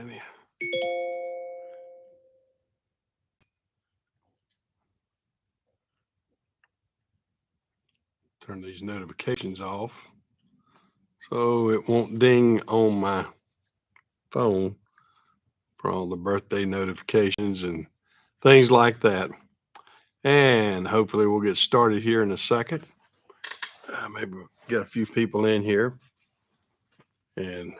Alrighty. Turn these notifications off so it won't ding on my phone for all the birthday notifications and things like that. And hopefully we'll get started here in a second. Maybe we'll get a few people in here and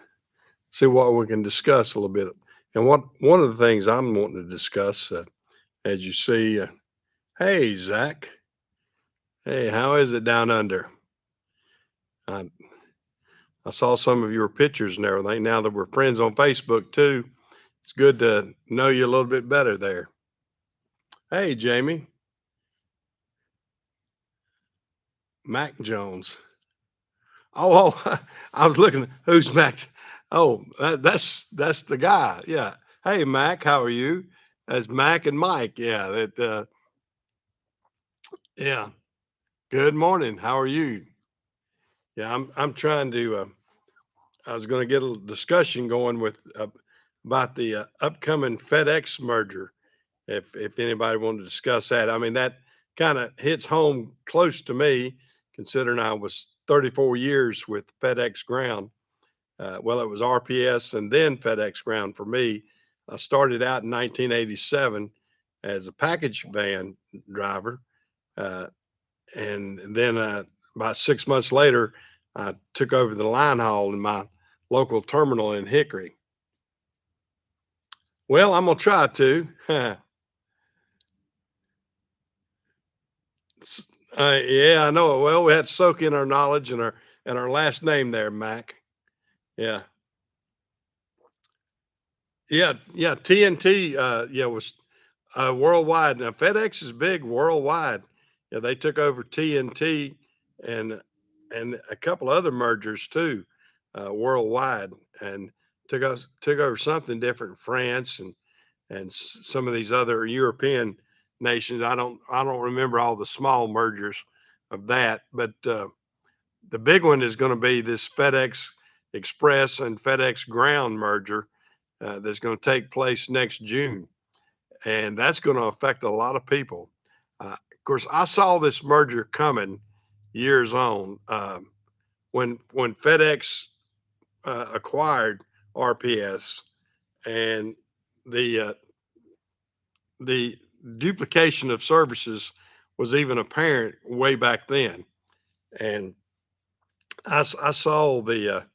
see what we can discuss a little bit. And one of the things I'm wanting to discuss, as you see, hey Zach, hey, how is it down under? I, I saw some of your pictures and everything. Now that we're friends on Facebook too, it's good to know you a little bit better there. Hey, Jamie, Mac Jones. Oh, I was looking. Who's Mac? Oh, that's the guy. Yeah. Hey, Mac, how are you? That's Mac and Mike. Yeah. Yeah. Good morning. How are you? Yeah, I'm trying to. I was going to get a little discussion going with about the upcoming FedEx merger. If anybody wanted to discuss that, I mean that kind of hits home close to me, considering I was 34 years with FedEx Ground. Well, it was RPS and then FedEx Ground for me. I started out in 1987 as a package van driver, uh, and then about 6 months later, I took over the line haul in my local terminal in Hickory. Well, I'm gonna try to. Yeah, I know it. Well, we had to soak in our knowledge and our last name there, Mac. Yeah, yeah. TNT, yeah, was worldwide. Now FedEx is big worldwide. Yeah, they took over TNT and a couple other mergers too, worldwide, and took over something different in France and some of these other European nations. I don't remember all the small mergers of that, but the big one is going to be this FedEx Express and FedEx Ground merger that's going to take place next June, and that's going to affect a lot of people. Of course, I saw this merger coming years on when FedEx acquired RPS, and the uh, the duplication of services was even apparent way back then, and I saw the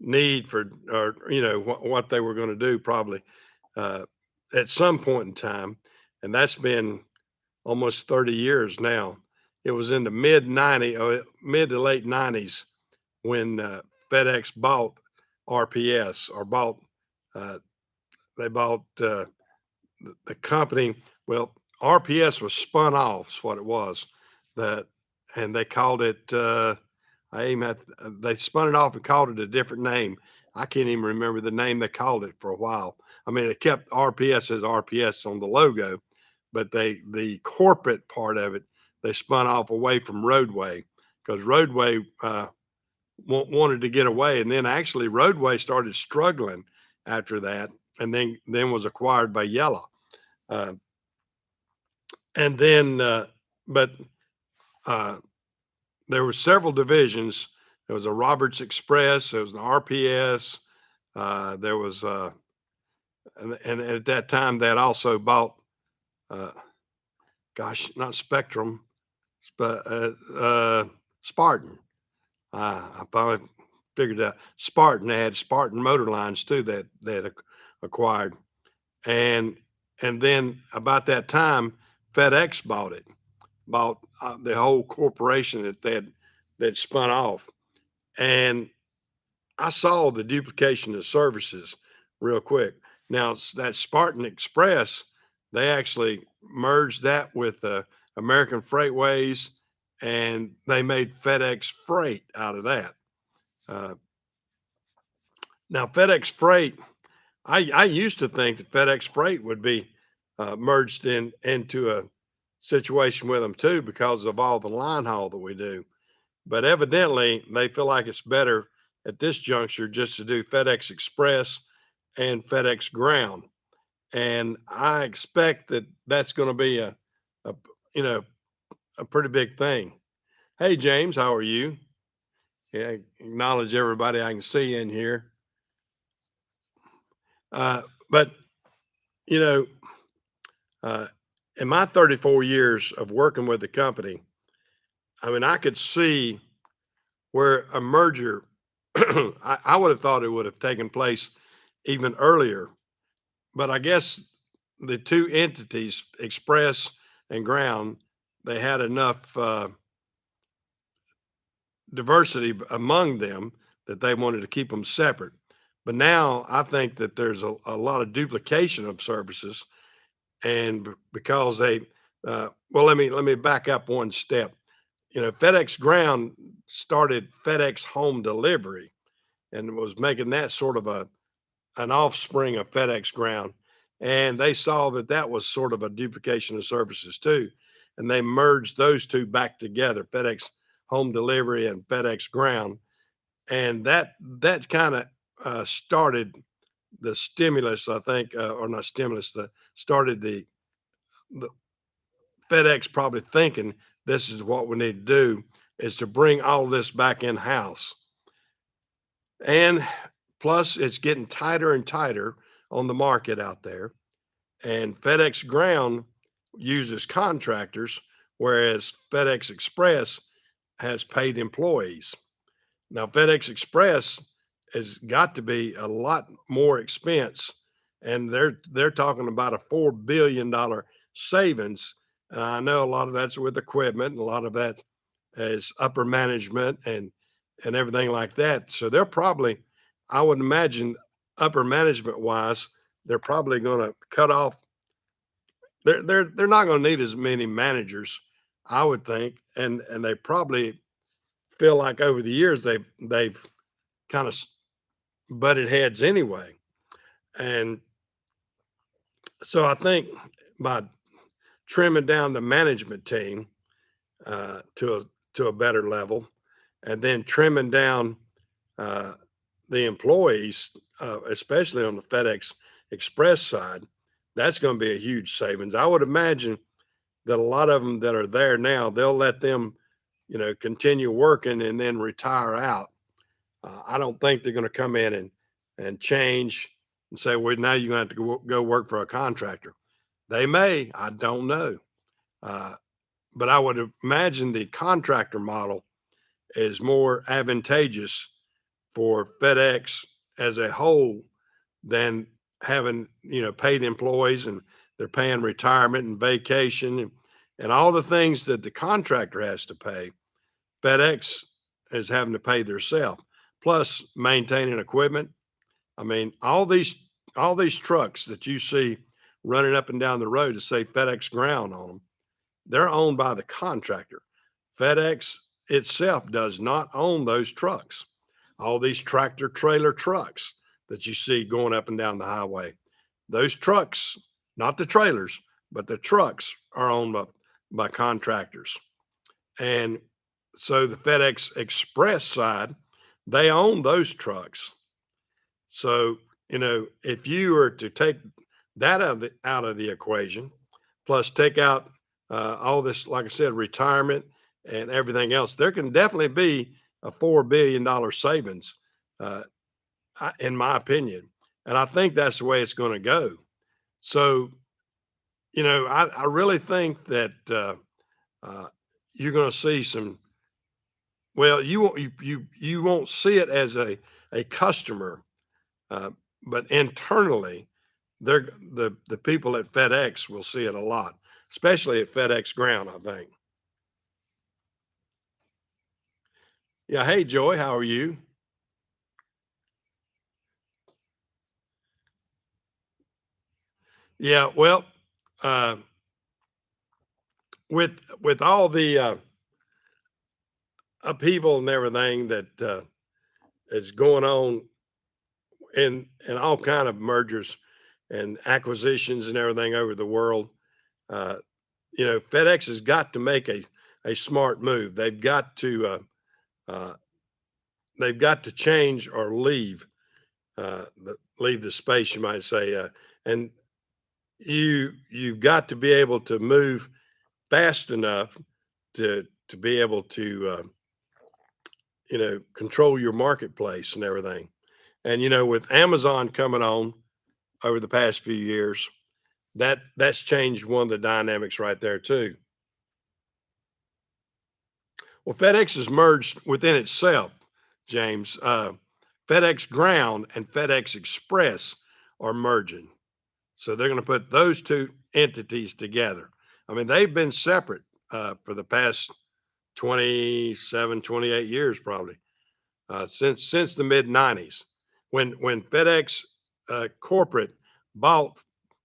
need for, or what they were going to do probably uh, at some point in time, and that's been almost 30 years now. It was in the mid to late 90s when FedEx bought RPS or bought uh, they bought the company. Well, RPS was spun off, is what it was. That and they called it. I even had, they spun it off and called it a different name. I can't even remember the name they called it for a while. I mean, they kept RPS as RPS on the logo, but the corporate part of it they spun off away from Roadway because Roadway wanted to get away, and then actually Roadway started struggling after that, and then was acquired by Yellow. Uh, and then but uh, there were several divisions. There was a Roberts Express, there was an RPS, there was and at that time they had also bought uh, gosh, not Spectrum, but Spartan. I finally figured out Spartan. They had Spartan Motor Lines too that they had acquired, and then about that time FedEx bought it, bought the whole corporation that that spun off. And I saw the duplication of services real quick. Now that Spartan Express, they actually merged that with American Freightways, and they made FedEx Freight out of that. Uh, Now FedEx Freight, I used to think that FedEx Freight would be merged into a situation with them too because of all the line haul that we do. But evidently, they feel like it's better at this juncture just to do FedEx Express and FedEx Ground. And I expect that that's going to be a you know a pretty big thing. Hey James, how are you? Yeah, acknowledge everybody I can see in here. But you know, uh, in my 34 years of working with the company, I mean, I could see where a merger. I would have thought it would have taken place even earlier, but I guess the two entities, Express and Ground, they had enough diversity among them that they wanted to keep them separate. But now I think that there's a lot of duplication of services, and because they, well, let me back up one step. You know, FedEx Ground started FedEx Home Delivery and was making that sort of an offspring of FedEx Ground, and they saw that that was sort of a duplication of services too, and they merged those two back together, FedEx Home Delivery and FedEx Ground, and that kind of started the stimulus, I think, or not stimulus, the started the FedEx probably thinking this is what we need to do is to bring all this back in house. And plus, it's getting tighter and tighter on the market out there. And FedEx Ground uses contractors, whereas FedEx Express has paid employees. Now, FedEx Express has got to be a lot more expense, and they're talking about a $4 billion savings. And I know a lot of that's with equipment, and a lot of that is upper management and everything like that. So they're probably, I would imagine, upper management wise, they're probably going to cut off. They're not going to need as many managers, I would think, and they probably feel like over the years they've kind of butted heads anyway. And so I think by trimming down the management team to a better level, and then trimming down uh, the employees, especially on the FedEx Express side, that's going to be a huge savings. I would imagine that a lot of them that are there now, they'll let them, continue working and then retire out. I don't think they're going to come in and change and say, well, now you're going to have to go work for a contractor. They may, I don't know. Uh, but I would imagine the contractor model is more advantageous for FedEx as a whole than having, paid employees, and they're paying retirement and vacation and all the things that the contractor has to pay. FedEx is having to pay themselves, plus maintaining equipment. I mean, all these trucks that you see running up and down the road to say FedEx Ground on them, they're owned by the contractor. FedEx itself does not own those trucks. All these tractor trailer trucks that you see going up and down the highway, those trucks, not the trailers, but the trucks are owned by contractors. And so the FedEx Express side, they own those trucks. So, if you were to take that out of the equation, plus take out all this, like I said, retirement and everything else, there can definitely be a $4 billion savings, uh, in my opinion. And I think that's the way it's going to go. So, I really think that uh, you're going to see some. Well, you won't see it as a customer, uh, but internally, the people at FedEx will see it a lot, especially at FedEx Ground, I think. Yeah. Hey, Joy, how are you? Yeah. Well, uh, with all the upheaval and everything that is going on in all kind of mergers and acquisitions and everything over the world, uh, FedEx has got to make a smart move. Uh, they've got to change or leave. leave the space, you might say. And you've got to be able to move fast enough to be able to control your marketplace and everything. And with Amazon coming on over the past few years, that's changed one of the dynamics right there too. Well, FedEx has merged within itself, James. FedEx Ground and FedEx Express are merging. So they're going to put those two entities together. I mean, they've been separate for the past 27, 28 years, probably since the mid 90s, when FedEx corporate bought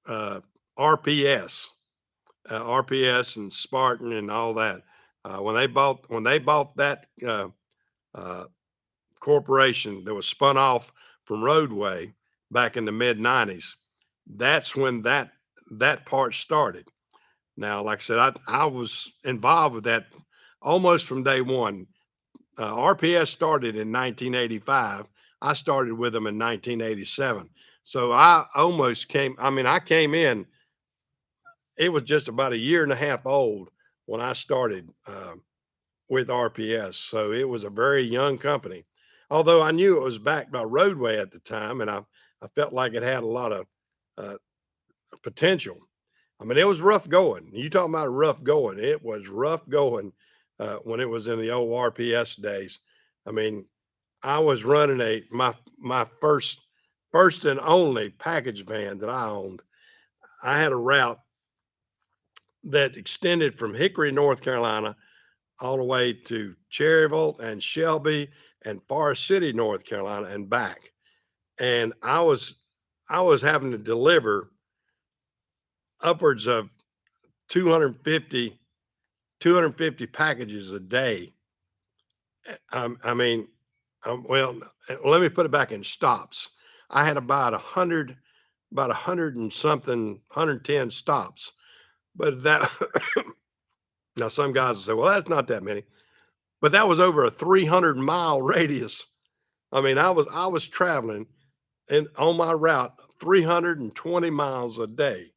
uh, RPS, RPS and Spartan and all that. When they bought that uh, corporation that was spun off from Roadway back in the mid 90s, that's when that part started. Now, like I said, I was involved with that almost from day one. RPS started in 1985. I started with them in 1987. So I came in, it was just about a year and a half old when I started with RPS. So it was a very young company. Although I knew it was backed by Roadway at the time, and I felt like it had a lot of uh, potential. I mean, it was rough going. You talking about rough going? It was rough going when it was in the old RPS days. I mean, I was running my first and only package van that I owned. I had a route that extended from Hickory, North Carolina, all the way to Cherryville and Shelby and Forest City, North Carolina, and back. And I was having to deliver upwards of 250 250 packages a day. I mean, well, let me put it back in stops. I had about a hundred and something, 110 stops. But that now some guys will say, well, that's not that many, but that was over a 300-mile radius. I mean, I was traveling and on my route 320 miles a day,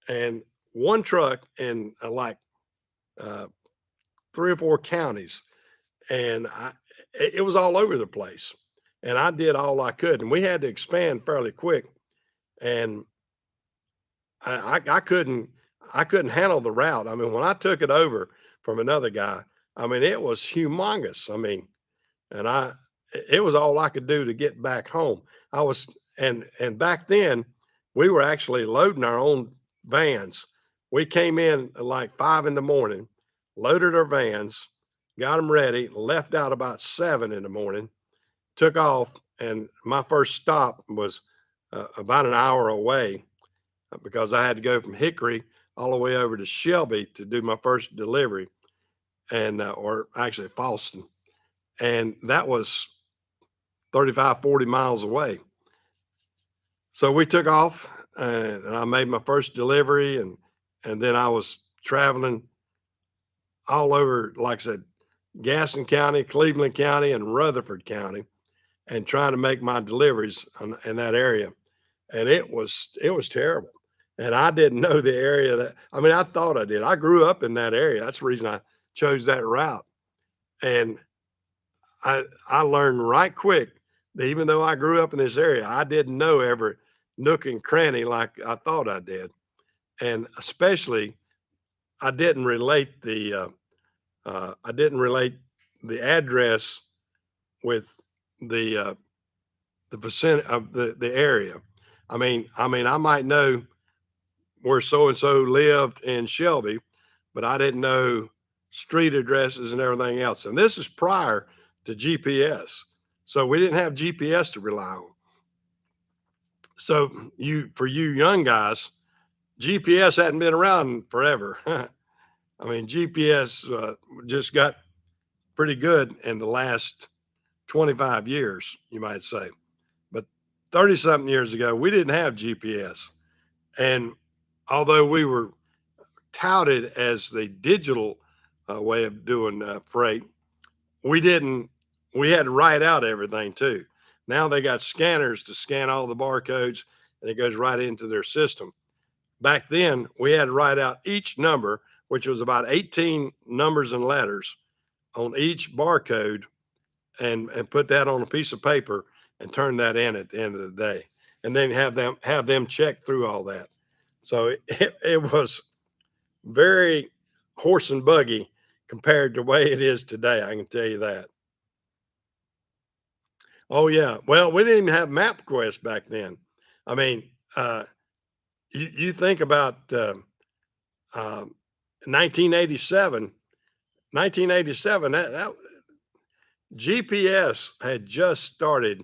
and one truck in like uh, three or four counties, and it was all over the place. And I did all I could, and we had to expand fairly quick. And I couldn't handle the route. I mean, when I took it over from another guy, I mean, it was humongous. I mean, and it was all I could do to get back home. I was and back then we were actually loading our own vans. We came in at like 5 in the morning, loaded our vans, got them ready, left out about 7 in the morning, took off, and my first stop was about an hour away because I had to go from Hickory all the way over to Shelby to do my first delivery, and or actually Falston, and that was 35, 40 miles away. So we took off, and I made my first delivery, and then I was traveling all over, like I said, Gaston County, Cleveland County, and Rutherford County, and trying to make my deliveries in that area. And it was terrible. And I didn't know the area that I mean, I thought I did. I grew up in that area. That's the reason I chose that route. And I learned right quick that even though I grew up in this area, I didn't know every nook and cranny like I thought I did. And especially I didn't relate the address with the the vicinity of the area. I mean, I might know where so and so lived in Shelby, but I didn't know street addresses and everything else. And this is prior to GPS. So we didn't have GPS to rely on. So for you young guys, GPS hadn't been around forever. I mean, GPS just got pretty good in the last 25 years, you might say. But 30 something years ago, we didn't have GPS. And although we were touted as the digital way of doing freight, we didn't, we had to write out everything too. Now they got scanners to scan all the barcodes, and it goes right into their system. Back then, we had to write out each number, which was about 18 numbers and letters on each barcode, and put that on a piece of paper and turn that in at the end of the day, and then have them check through all that. So it was very horse and buggy compared to the way it is today. I can tell you that. Oh yeah. Well, we didn't even have MapQuest back then. I mean, you think about um, 1987. 1987. That GPS had just started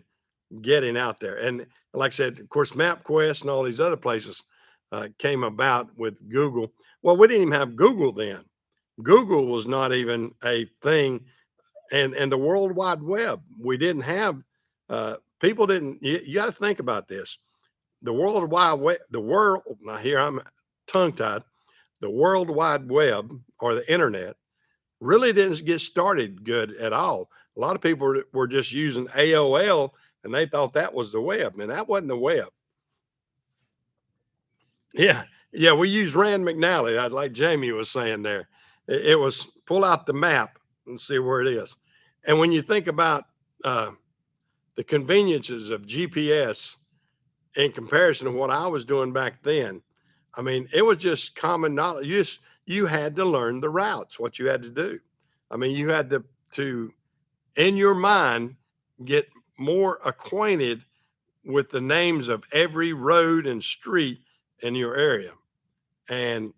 getting out there, and like I said, of course, MapQuest and all these other places came about with Google. Well, we didn't even have Google then. Google was not even a thing, and the World Wide Web. We didn't have. People didn't. You got to think about this. The World Wide Web. The world. Now here I'm tongue tied. The World Wide Web or the Internet really didn't get started good at all. A lot of people were just using AOL and they thought that was the web, and that wasn't the web. Yeah, yeah, we used Rand McNally, like Jamie was saying there. It was pull out the map and see where it is. And when you think about uh, the conveniences of GPS in comparison to what I was doing back then, I mean, it was just common knowledge. You had to learn the routes, what you had to do. I mean, you had to in your mind get more acquainted with the names of every road and street in your area. And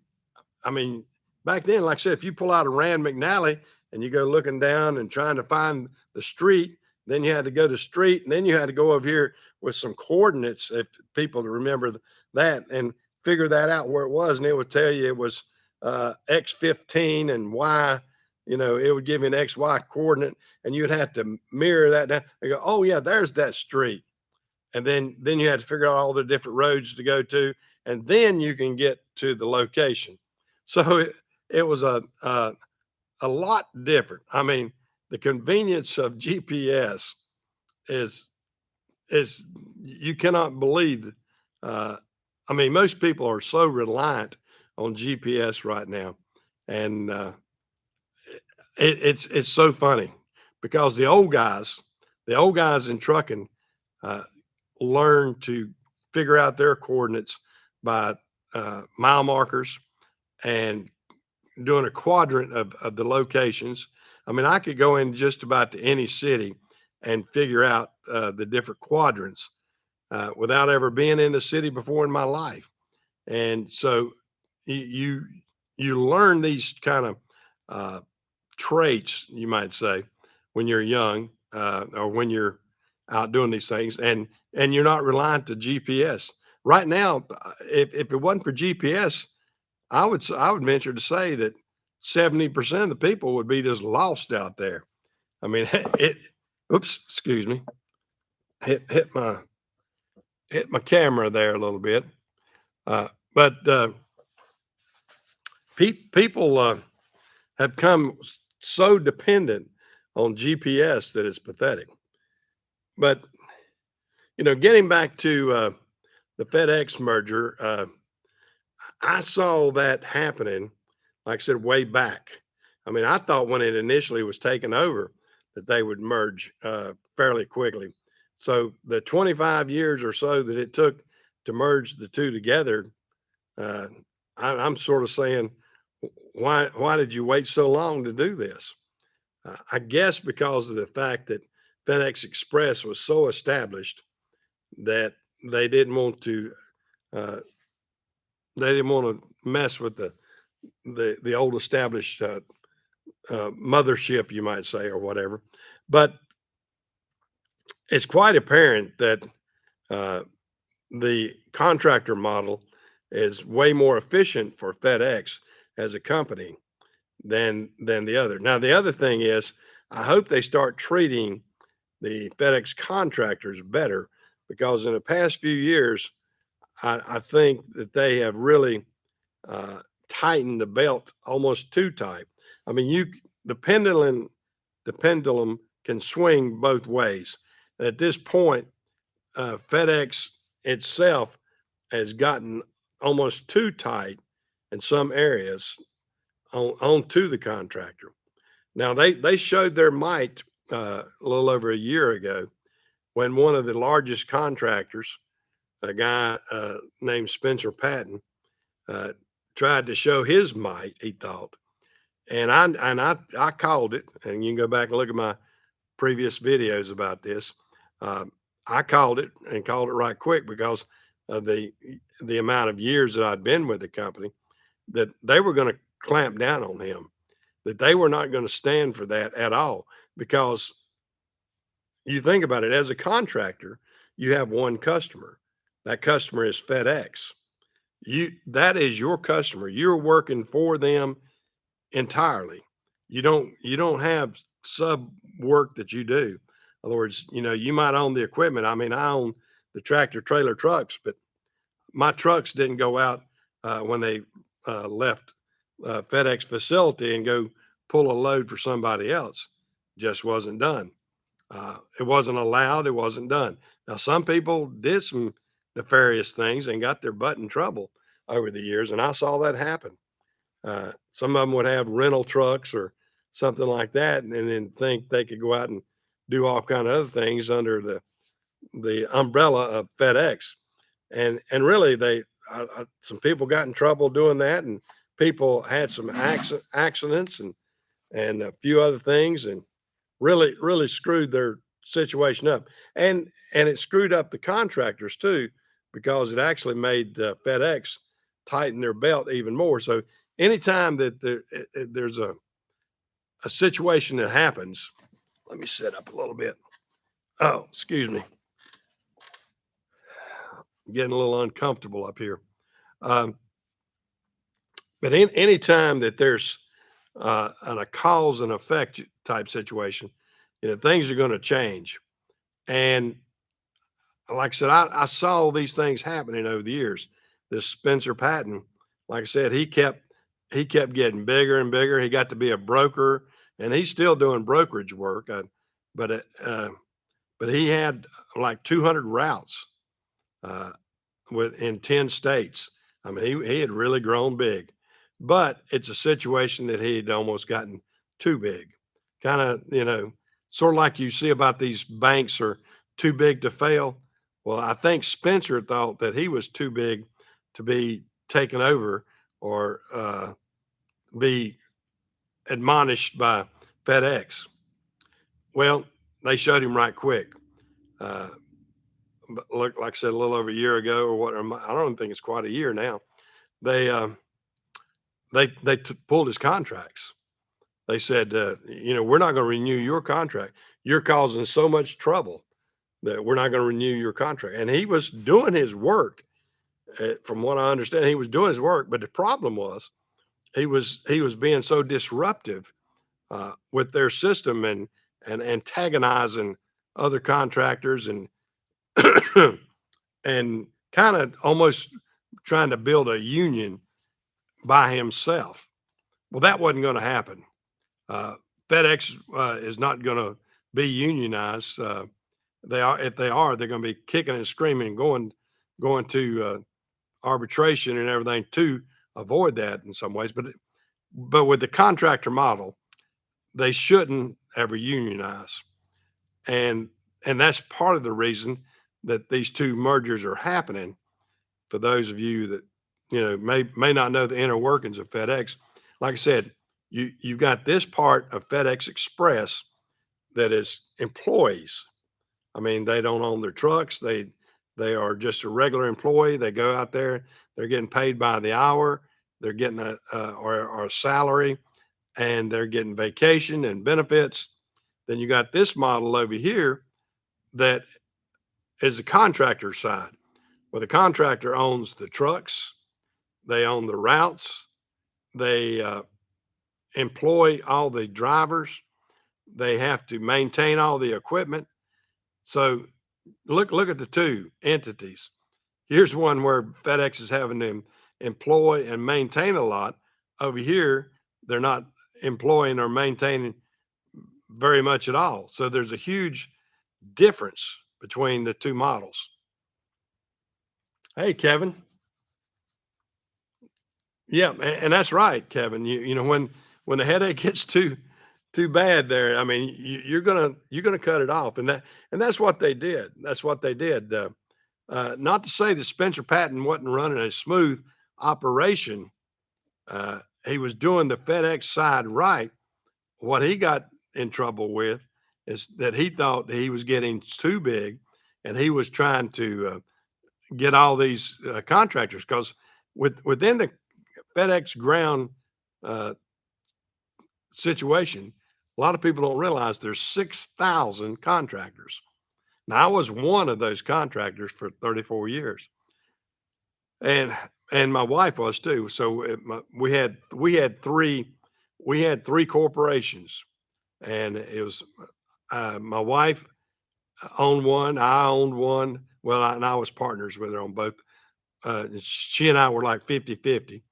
I mean, back then, like I said, if you pull out a Rand McNally and you go looking down and trying to find the street, then you had to go to street, and then you had to go over here with some coordinates if people to remember that and figure that out where it was, and it would tell you it was X15 and Y. It would give you an XY coordinate, and you'd have to mirror that down and go, oh yeah, there's that street. And then you had to figure out all the different roads to go to, and then you can get to the location. So it was a lot different. I mean, the convenience of GPS is is you cannot believe. Uh, I mean, most people are so reliant on GPS right now, and it's so funny because the old guys in trucking, uh, learn to figure out their coordinates by mile markers and doing a quadrant of the locations. I mean, I could go in just about to any city and figure out the different quadrants without ever being in the city before in my life. And so you you learn these kind of uh, traits, you might say, when you're young or when you're out doing these things, and you're not reliant to GPS. Right now, if it wasn't for GPS, I would venture to say that 70% of the people would be just lost out there. I mean, it. Oops, excuse me. Hit my camera there a little bit. But people have come so dependent on GPS that it's pathetic. But getting back to the FedEx merger, I saw that happening, like I said, way back. I mean, I thought when it initially was taken over that they would merge fairly quickly. So the 25 years or so that it took to merge the two together, uh, I'm sort of saying, why did you wait so long to do this? I guess because of the fact that FedEx Express was so established that they didn't want to uh, they didn't want to mess with the old established mothership, you might say, or whatever. But it's quite apparent that uh, the contractor model is way more efficient for FedEx as a company than the other. Now, the other thing is, I hope they start treating the FedEx contractors better because in the past few years, I think that they have really uh, tightened the belt almost too tight. I mean, the pendulum can swing both ways, At this point, FedEx itself has gotten almost too tight in some areas onto the contractor. Now they showed their might a little over a year ago when one of the largest contractors, a guy named Spencer Patton, uh, tried to show his might. He thought, and I called it. And you can go back and look at my previous videos about this. I called it and called it right quick because of the amount of years that I'd been with the company, that they were going to clamp down on him, that they were not going to stand for that at all. Because you think about it, as a contractor, you have one customer. That customer is FedEx. That is your customer. You're working for them entirely. You don't have sub work that you do. In other words, you might own the equipment. I mean, I own the tractor trailer trucks, but my trucks didn't go out when they left FedEx facility and go pull a load for somebody else. Just wasn't done. It wasn't allowed. It wasn't done. Now, some people did some nefarious things and got their butt in trouble over the years, and I saw that happen. Some of them would have rental trucks or something like that, and then think they could go out and do all kind of other things under the umbrella of FedEx. And really, some people got in trouble doing that, and people had some accidents and a few other things, and really screwed their situation up. And it screwed up the contractors too, because it actually made FedEx tighten their belt even more. So anytime that there's a situation that happens, let me set up a little bit. Oh, excuse me, getting a little uncomfortable up here. Um, but any time that there's a cause and effect type situation, things are going to change. And like I said, I saw these things happening over the years. This Spencer Patton, like I said, he kept getting bigger and bigger. He got to be a broker, and he's still doing brokerage work. But it, but he had like 200 routes uh, in 10 states. I mean, he had really grown big, but it's a situation that he had almost gotten too big. Kind of, sort of like you see about these banks are too big to fail. Well, I think Spencer thought that he was too big to be taken over or be admonished by FedEx. Well, they showed him right quick. Uh, but look, like I said, a little over a year ago, or what? I don't think it's quite a year now. They pulled his contracts. They said, we're not going to renew your contract. You're causing so much trouble that we're not going to renew your contract. And he was doing his work. From what I understand, he was doing his work. But the problem was he was being so disruptive with their system and antagonizing other contractors and kind of almost trying to build a union by himself. Well, that wasn't going to happen. Uh, FedEx is not going to be unionized. They are, if they are, they're going to be kicking and screaming, going to arbitration and everything to avoid that in some ways. But with the contractor model, they shouldn't ever unionize, and and that's part of the reason that these two mergers are happening. For those of you that may not know the inner workings of FedEx, like I said, you've got this part of FedEx Express that is employees. I mean, they don't own their trucks. They are just a regular employee. They go out there. They're getting paid by the hour. They're getting or a salary, and they're getting vacation and benefits. Then you got this model over here that is the contractor side, where the contractor owns the trucks, they own the routes, they employ all the drivers, they have to maintain all the equipment. So look at the two entities. Here's one where FedEx is having to employ and maintain a lot. Over here, they're not employing or maintaining very much at all. So there's a huge difference between the two models. Hey, Kevin. Yeah, and that's right, Kevin. You know when the headache gets too bad there, I mean, you're gonna cut it off, and that's what they did. That's what they did. Not to say that Spencer Patton wasn't running a smooth operation. He was doing the FedEx side right. What he got in trouble with is that he thought he was getting too big, and he was trying to get all these contractors because within the FedEx Ground uh, situation, a lot of people don't realize there's 6,000 contractors. Now, I was one of those contractors for 34 years, and my wife was too. So we had three corporations, and it was my wife owned one, I owned one. Well, and I was partners with her on both. She and I were like 50-50.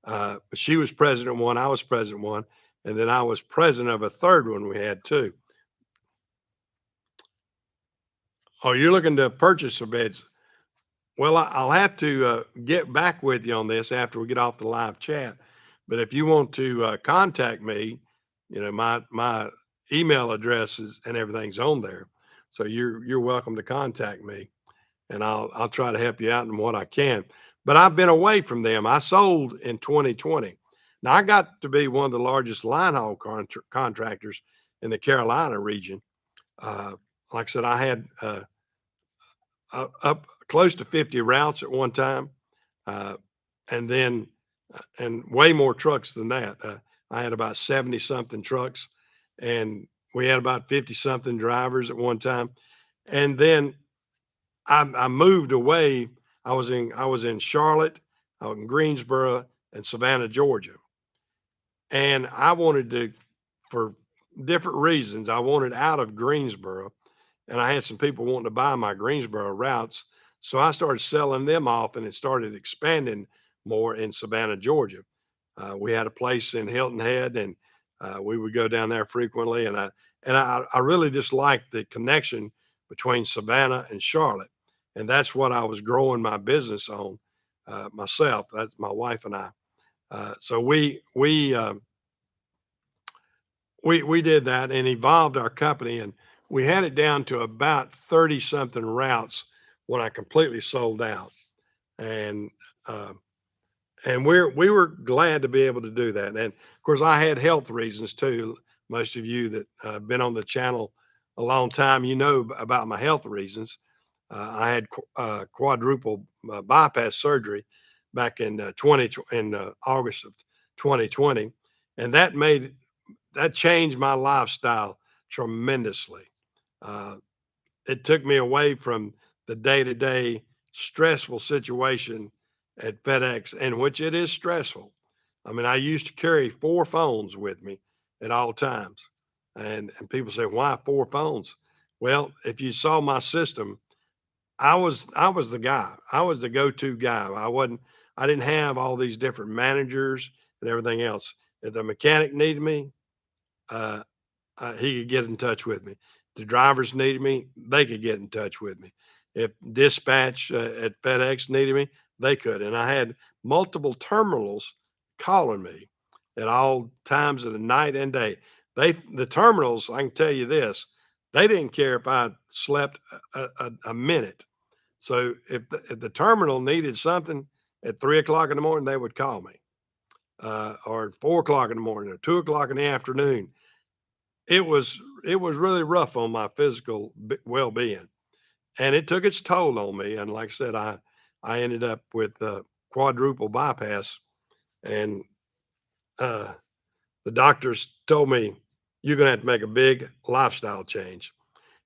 But she was president of one, I was president of one, and then I was president of a third one we had too. Oh, you're looking to purchase some beds. Well, I'll have to get back with you on this after we get off the live chat. But if you want to contact me, my email addresses and everything's on there, so you're welcome to contact me, and I'll try to help you out in what I can. But I've been away from them. I sold in 2020. Now I got to be one of the largest line haul contractors in the Carolina region. Uh, like I said, I had up close to 50 routes at one time, uh, and then and way more trucks than that. I had about 70 something trucks, and we had about 50 something drivers at one time. And then I moved away. I was in Charlotte, out in Greensboro, and Savannah, Georgia, and I wanted to, for different reasons, I wanted out of Greensboro, and I had some people wanting to buy my Greensboro routes. So I started selling them off, and it started expanding more in Savannah, Georgia. We had a place in Hilton Head, and we would go down there frequently. And I really just liked the connection between Savannah and Charlotte, and that's what I was growing my business on myself. That's my wife and I. So we did that and evolved our company, and we had it down to about 30 something routes when I completely sold out. And uh, we were glad to be able to do that. And of course, I had health reasons too. Most of you that have been on the channel a long time, about my health reasons. I had quadruple bypass surgery back in August of 2020, and that changed my lifestyle tremendously. Uh, it took me away from the day to day stressful situation at FedEx, in which it is stressful. I mean, I used to carry four phones with me at all times. And people say, why four phones? Well, if you saw my system, I was the guy. I was the go-to guy. I didn't have all these different managers and everything else. If the mechanic needed me, uh, he could get in touch with me. The drivers needed me, they could get in touch with me. If dispatch at FedEx needed me, they could. And I had multiple terminals calling me at all times of the night and day. The terminals, I can tell you this, they didn't care if I slept a minute. So if the terminal needed something at 3 o'clock in the morning, they would call me, or at 4 o'clock in the morning, or 2 o'clock in the afternoon. It was really rough on my physical well-being, and it took its toll on me. And like I said, I ended up with quadruple bypass, and uh, the doctors told me you're going to have to make a big lifestyle change,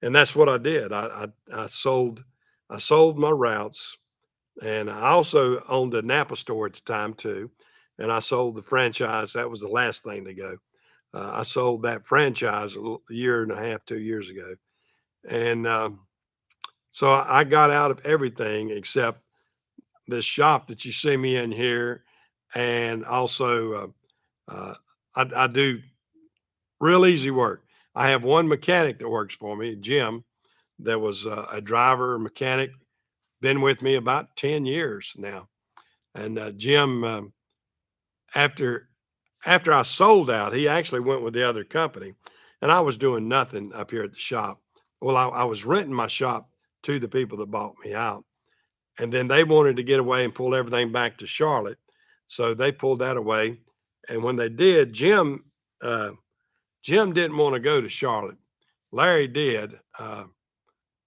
and that's what I did. I sold my routes, and I also owned a Napa store at the time too, and I sold the franchise. That was the last thing to go. I sold that franchise a year and a half, 2 years ago. And so I got out of everything except this shop that you see me in here. And also, I do real easy work. I have one mechanic that works for me, Jim. There was a driver, mechanic, been with me about 10 years now. And Jim, after after I sold out, he actually went with the other company, and I was doing nothing up here at the shop. Well, I was renting my shop to the people that bought me out, and then they wanted to get away and pull everything back to Charlotte, so they pulled that away. And when they did, uh, Jim didn't want to go to Charlotte. Larry did.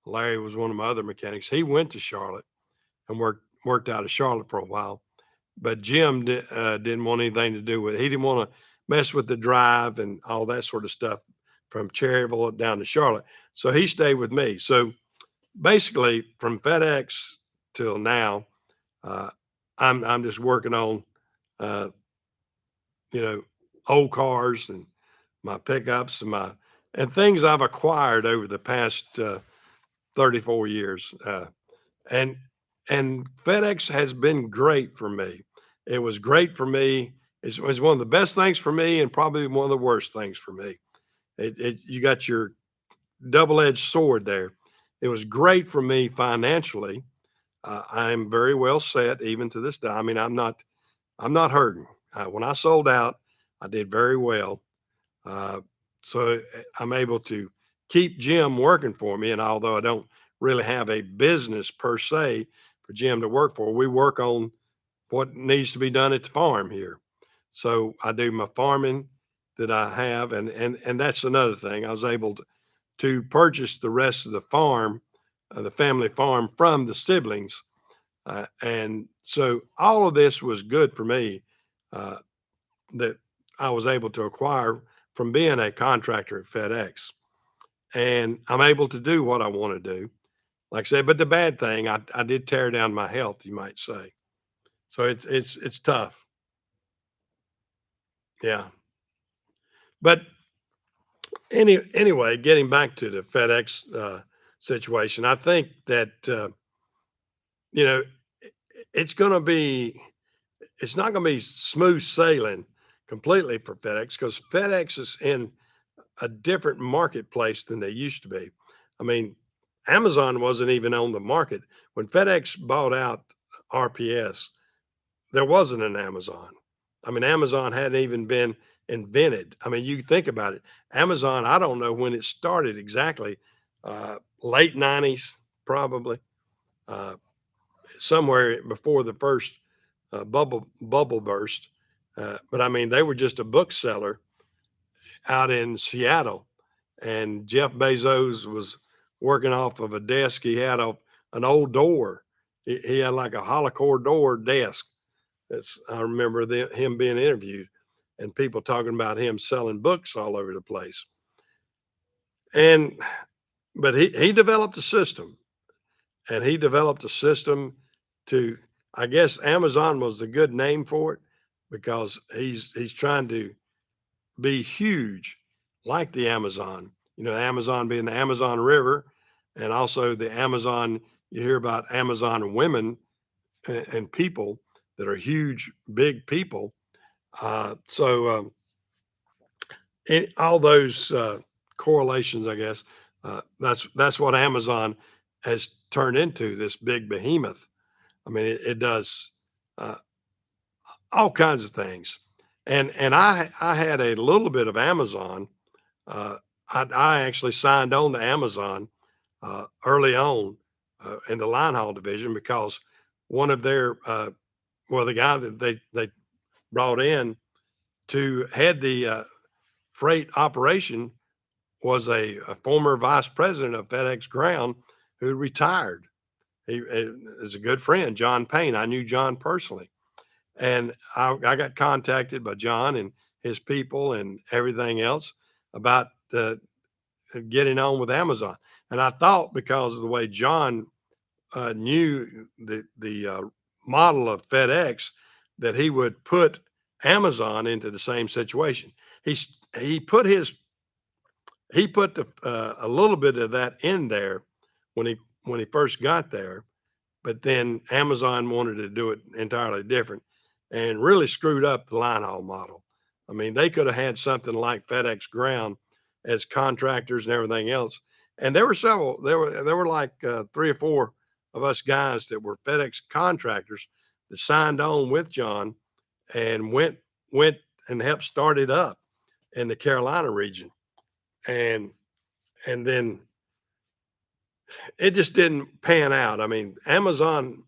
Larry was one of my other mechanics. He went to Charlotte and worked out of Charlotte for a while. But Jim didn't want anything to do with it. He didn't want to mess with the drive and all that sort of stuff from Cherryville down to Charlotte. So he stayed with me. So basically, from FedEx till now, uh, I'm just working on uh, you know old cars and my pickups and my and things I've acquired over the past 34 years. And and FedEx has been great for me. It was great for me. It was one of the best things for me, and probably one of the worst things for me. You got your double-edged sword there. It was great for me financially. I'm very well set even to this day. I mean, I'm not hurting. When I sold out, I did very well. Uh, so I'm able to keep Jim working for me. And although I don't really have a business per se for Jim to work for, we work on what needs to be done at the farm here. So I do my farming that I have, and that's another thing. I was able to purchase the rest of the farm, the family farm from the siblings, and so all of this was good for me. Uh, that I was able to acquire from being a contractor at FedEx. And I'm able to do what I want to do. Like I said, but the bad thing, I did tear down my health, you might say. So it's tough. Yeah. But anyway, getting back to the FedEx situation, I think that you know it's going to be it's not going to be smooth sailing completely for FedEx because FedEx is in a different marketplace than they used to be. I mean, Amazon wasn't even on the market. When FedEx bought out RPS, there wasn't an Amazon. I mean, Amazon hadn't even been invented. I mean, you think about it. Amazon, I don't know when it started exactly, late 90s, probably, uh, somewhere before the first bubble burst. But I mean, they were just a bookseller out in Seattle, and Jeff Bezos was working off of a desk he had off an old door. He had like a holocore door desk. That's I remember him being interviewed, and people talking about him selling books all over the place. And but he developed a system, and he developed a system to. I guess Amazon was the good name for it because he's trying to be huge like the Amazon. The Amazon being the Amazon River, and also the Amazon. You hear about Amazon women and people that are huge, big people. All those correlations, I guess, that's what Amazon has turned into this big behemoth. I mean, it does uh, all kinds of things, and I had a little bit of Amazon. Uh, I actually signed on to Amazon early on in the line haul division because one of their the guy that they brought in to head the freight operation was a former vice president of FedEx Ground who retired. He is a good friend, John Payne. I knew John personally, and I got contacted by John and his people and everything else about getting on with Amazon. And I thought because of the way John knew the model of FedEx that he would put Amazon into the same situation. He put a little bit of that in there when he first got there, but then Amazon wanted to do it entirely different and really screwed up the line haul model. I mean, they could have had something like FedEx Ground as contractors and everything else, And there were several. There were like 3 or 4 of us guys that were FedEx contractors that signed on with John and went and helped start it up in the Carolina region. And and then it just didn't pan out. I mean, Amazon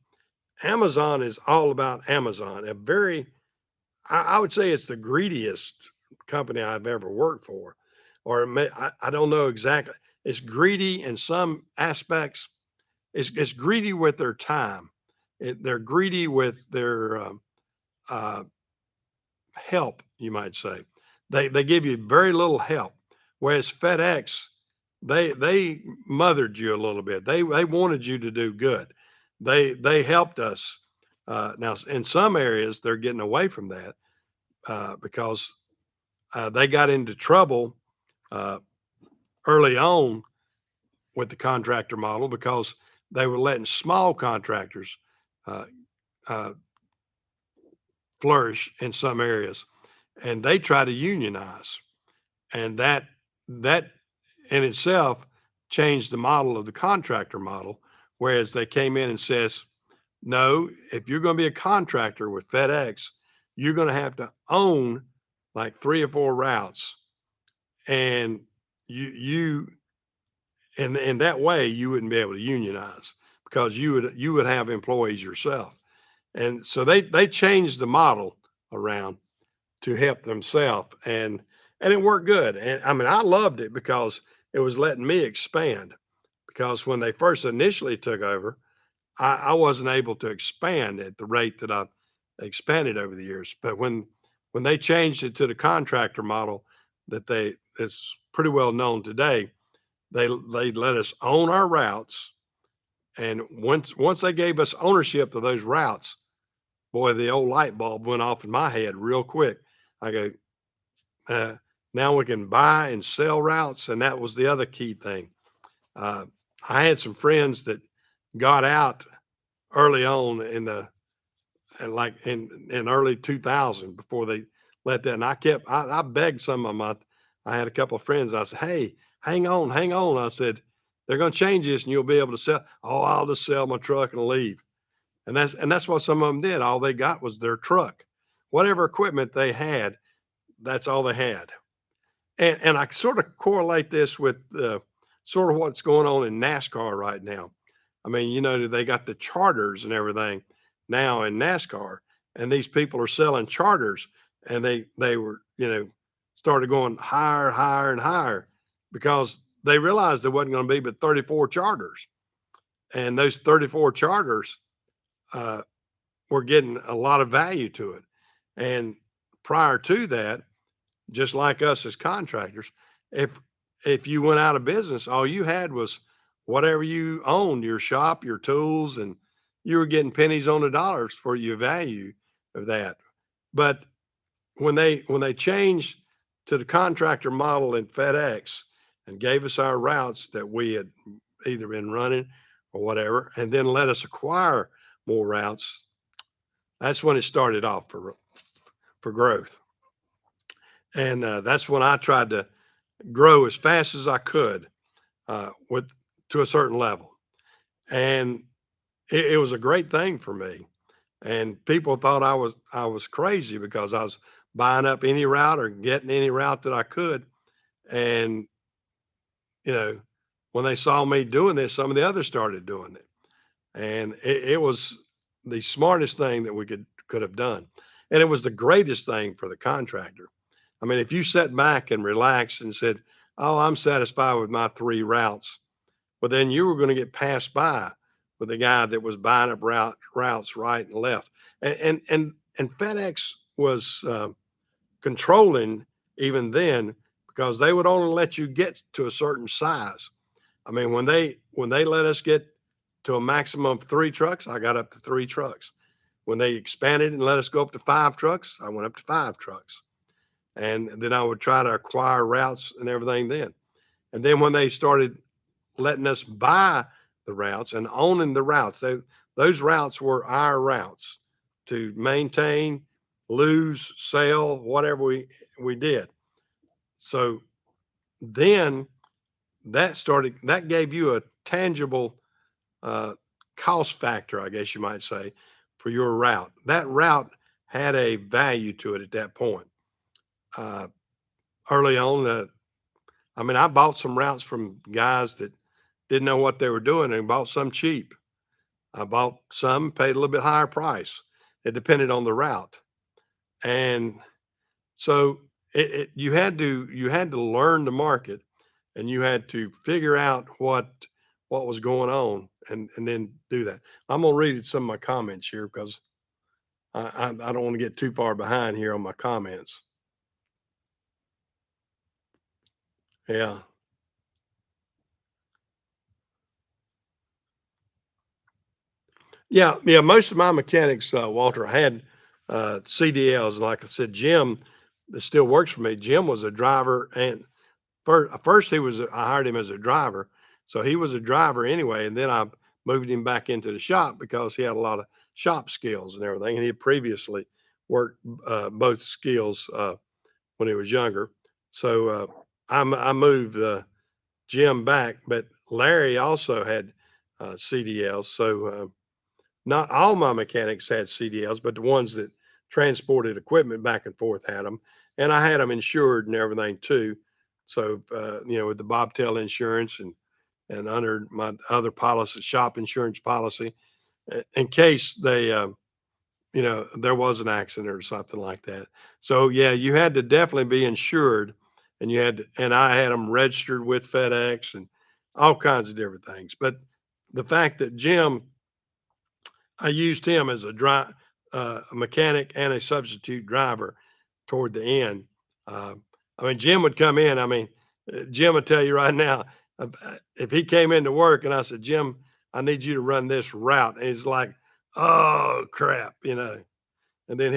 is all about Amazon. A very, I would say it's the greediest company I've ever worked for, or I don't know exactly. It's greedy in some aspects. It's greedy with their time. They're greedy with their uh, help, you might say. They give you very little help, whereas FedEx, they mothered you a little bit. They wanted you to do good. They helped us. Now, in some areas, they're getting away from that because they got into trouble uh, early on with the contractor model because they were letting small contractors uh, uh, flourish in some areas, and they try to unionize, and that in itself changed the model of the contractor model. Whereas they came in and says, no, if you're going to be a contractor with FedEx, you're going to have to own like 3 or 4 routes, and you and in that way you wouldn't be able to unionize because you would have employees yourself. And so they changed the model around to help themselves, and it worked good. And I mean, I loved it because it was letting me expand. Because when they first initially took over, I wasn't able to expand at the rate that I've expanded over the years. But when they changed it to the contractor model that they it's pretty well known today, they let us own our routes. And once they gave us ownership of those routes, boy, the old light bulb went off in my head real quick. I go, uh, now we can buy and sell routes, and that was the other key thing. Uh, I had some friends that got out early on in the like in early 2000 before they let that. And I begged some of my I had a couple of friends. I said, hey, hang on. I said, they're going to change this, and you'll be able to sell. Oh, I'll just sell my truck and leave. And that's what some of them did. All they got was their truck, whatever equipment they had. That's all they had. And I sort of correlate this with sort of what's going on in NASCAR right now. I mean, they got the charters and everything now in NASCAR, and these people are selling charters, and they were started going higher, higher, and higher because they realized there wasn't going to be but 34 charters, and those 34 charters uh, were getting a lot of value to it. And prior to that, just like us as contractors, if you went out of business, all you had was whatever you owned, your shop, your tools, and you were getting pennies on the dollars for your value of that. But when they changed to the contractor model in FedEx and gave us our routes that we had either been running or whatever, and then let us acquire more routes, that's when it started off for growth. And that's when I tried to grow as fast as I could with to a certain level. And it was a great thing for me. And people thought I was crazy because I was buying up any route or getting any route that I could. And you know, when they saw me doing this, some of the others started doing it. And it was the smartest thing that we could have done. And it was the greatest thing for the contractor. I mean, if you sat back and relaxed and said, "Oh, I'm satisfied with my 3 routes," well, then you were going to get passed by with the guy that was buying up routes right and left. And FedEx was controlling even then because they would only let you get to a certain size. I mean, when they let us get to a maximum of 3 trucks, I got up to 3 trucks. When they expanded and let us go up to 5 trucks, I went up to 5 trucks. And then I would try to acquire routes and everything then. And then when they started letting us buy the routes and owning the routes, those routes were our routes to maintain, lose, sell, whatever we did. So then that gave you a tangible uh, cost factor, I guess you might say, for your route. That route had a value to it at that point. Uh, Early on, I mean, I bought some routes from guys that didn't know what they were doing and bought some cheap. I bought some, paid a little bit higher price. It depended on the route. And so you had to learn the market and you had to figure out what was going on and then do that. I'm gonna read some of my comments here because I don't want to get too far behind here on my comments. Yeah. Yeah, yeah. Most of my mechanics, Walter, had CDLs. Like I said, Jim, that still works for me. Jim was a driver, and first I hired him as a driver, so he was a driver anyway. And then I moved him back into the shop because he had a lot of shop skills and everything, and he had previously worked both skills when he was younger. So I moved Jim back, but Larry also had CDLs. So not all my mechanics had CDLs, but the ones that transported equipment back and forth had them, and I had them insured and everything too. So with the bobtail insurance and under my other policy, shop insurance policy, in case they there was an accident or something like that. So yeah, you had to definitely be insured, and and I had them registered with FedEx and all kinds of different things. But the fact that Jim I used him as a mechanic and a substitute driver toward the end. Uh, I mean, Jim would come in. I mean, Jim would tell you right now, if he came into work and I said, Jim, I need you to run this route. And he's like, oh, crap, And then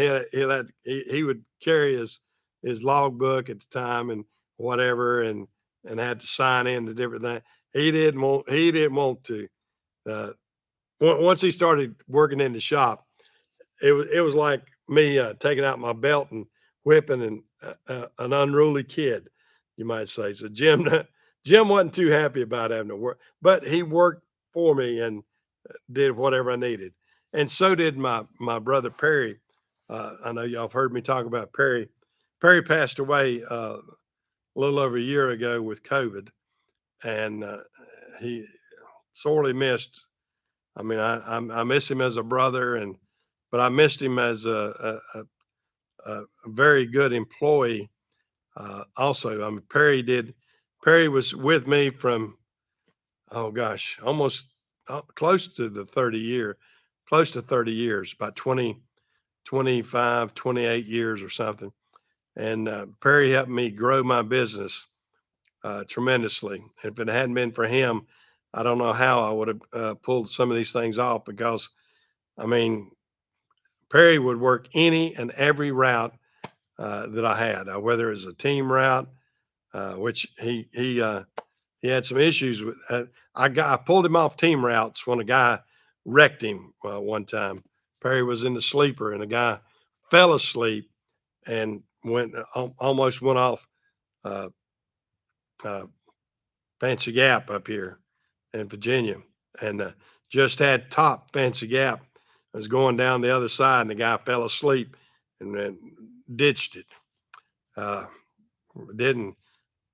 he would carry his logbook at the time and whatever and had to sign in to different things. He didn't want to. Uh, Once he started working in the shop, it was like me taking out my belt and whipping an unruly kid, you might say. So Jim Jim wasn't too happy about having to work, but he worked for me and did whatever I needed, and so did my brother Perry. I know y'all have heard me talk about Perry. Perry passed away a little over a year ago with COVID, and he sorely missed. I mean, I miss him as a brother, but I missed him as a very good employee. Also, I mean, Perry was with me from oh gosh, almost close to the close to 30 years, about 20, 25, 28 years or something. And Perry helped me grow my business tremendously. If it hadn't been for him, I don't know how I would have pulled some of these things off because I mean, Perry would work any and every route that I had, whether it was a team route, which he had some issues with. I pulled him off team routes when a guy wrecked him one time. Perry was in the sleeper, and a guy fell asleep and almost went off uh, uh, Fancy Gap up here in Virginia, and just had top Fancy Gap. I was going down the other side, and the guy fell asleep and then ditched it. Uh, didn't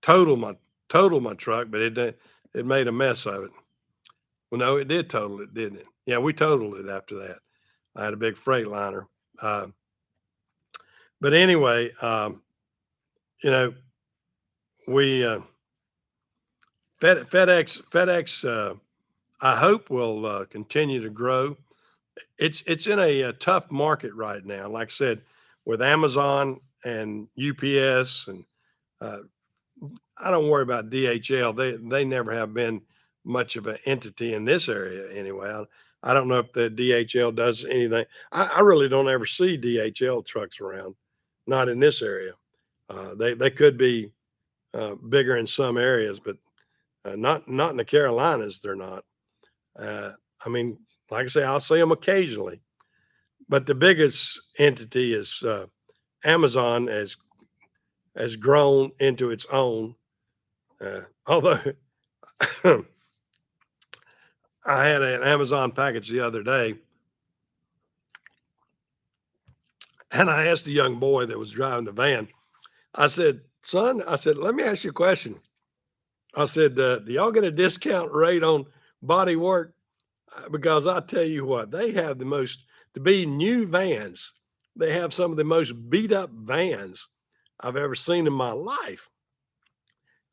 total my total my truck, but it made a mess of it. Well, no, it did total it, didn't it? Yeah, we totaled it after that. I had a big Freightliner. But anyway, you know, we FedEx. I hope will continue to grow. It's in a tough market right now. Like I said, with Amazon and UPS and uh, I don't worry about DHL. They never have been much of an entity in this area anyway. I don't know if the DHL does anything. I really don't ever see DHL trucks around, not in this area. They could be bigger in some areas, but not in the Carolinas. They're not. Uh, I mean, like I say, I'll see them occasionally, but the biggest entity is Amazon has grown into its own. Although I had an Amazon package the other day, and I asked the young boy that was driving the van. I said, "Son," I said, "let me ask you a question." I said, "Do y'all get a discount rate on body work?" Because I tell you what, they have the most to be new vans. They have some of the most beat up vans I've ever seen in my life.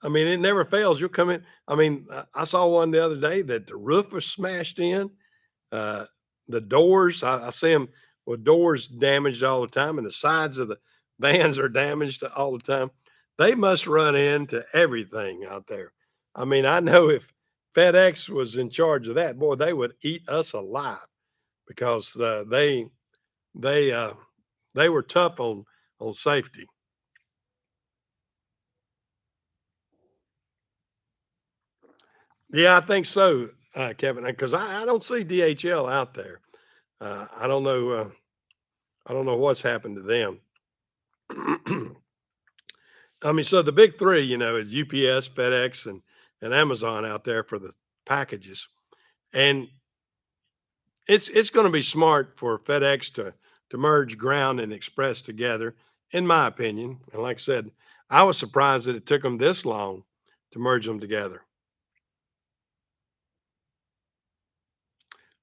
I mean, it never fails. You'll come in. I mean, I saw one the other day that the roof was smashed in. Uh, the doors, I see them with doors damaged all the time, and the sides of the vans are damaged all the time. They must run into everything out there. I mean, I know if FedEx was in charge of that, boy, they would eat us alive because they they were tough on safety. Yeah, I think so, Kevin, because I don't see DHL out there. I don't know. I don't know what's happened to them. I mean, so the big three, is UPS, FedEx, and Amazon out there for the packages, and it's going to be smart for FedEx to merge Ground and Express together, in my opinion. And like I said, I was surprised that it took them this long to merge them together.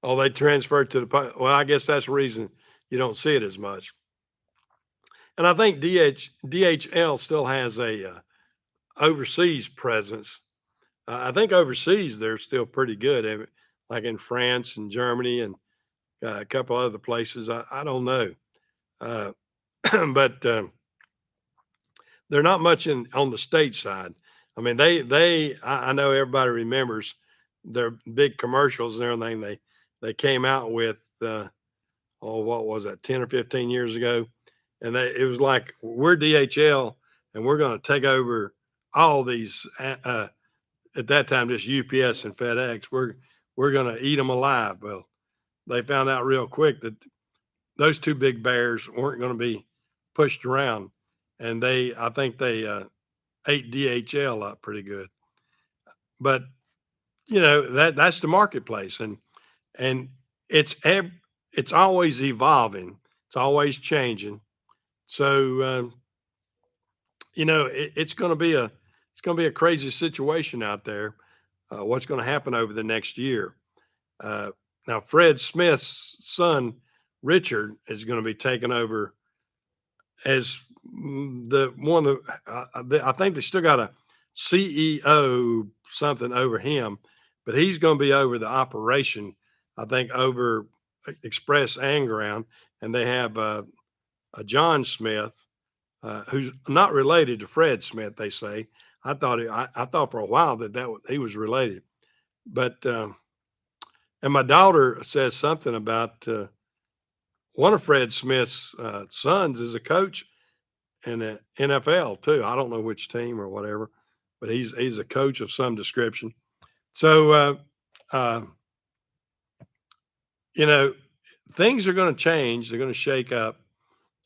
Oh, they transferred to well, I guess that's the reason you don't see it as much. And I think DHL still has a overseas presence. I think overseas they're still pretty good, like in France and Germany and a couple other places. I don't know, uh, but they're not much in on the state side. I mean, I know everybody remembers their big commercials and everything they came out with. Oh, what was that, 10 or 15 years ago? And it was like we're DHL and we're going to take over all these. At that time, just UPS and FedEx. We're going to eat them alive. Well, they found out real quick that those two big bears weren't going to be pushed around, and I think they ate DHL up pretty good. But that's the marketplace, and it's it's always evolving. It's always changing. So it's going to be a crazy situation out there. What's going to happen over the next year? Uh, Now, Fred Smith's son, Richard, is going to be taking over as the one of I think they still got a CEO something over him, but he's going to be over the operation. I think over Express and Ground, and they have a John Smith who's not related to Fred Smith. They say. I thought for a while he was related, but and my daughter says something about one of Fred Smith's sons is a coach in the NFL too. I don't know which team or whatever, but he's a coach of some description. So uh, you know, things are going to change. They're going to shake up,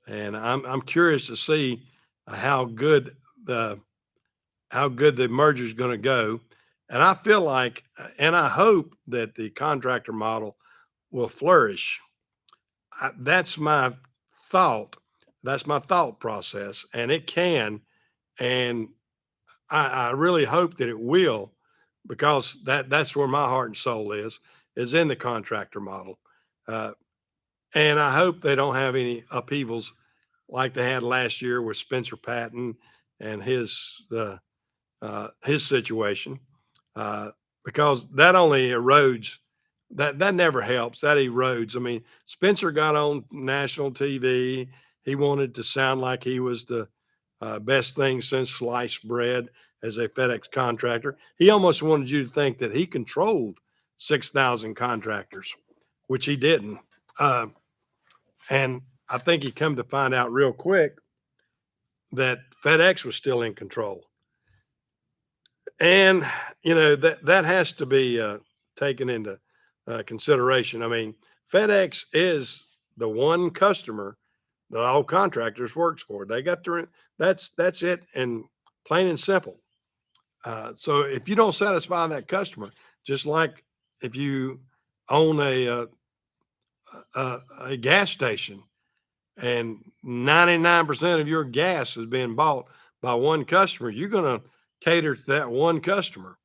and I'm curious to see how good the merger is going to go. And I feel like, and I hope that the contractor model will flourish. That's my thought. That's my thought process, and it can. And I really hope that it will, because that's where my heart and soul is in the contractor model. Uh, and I hope they don't have any upheavals like they had last year with Spencer Patton and his situation, uh, because that only erodes. That never helps. That erodes. I mean, Spencer got on national TV. He wanted to sound like he was the best thing since sliced bread as a FedEx contractor. He almost wanted you to think that he controlled 6,000 contractors, which he didn't. Uh, and I think he come to find out real quick that FedEx was still in control. And that has to be taken into consideration. I mean, FedEx is the one customer that all contractors works for. They got that's it, and plain and simple. So if you don't satisfy that customer, just like if you own a gas station and 99% of your gas is being bought by one customer, you're going to cater to that one customer.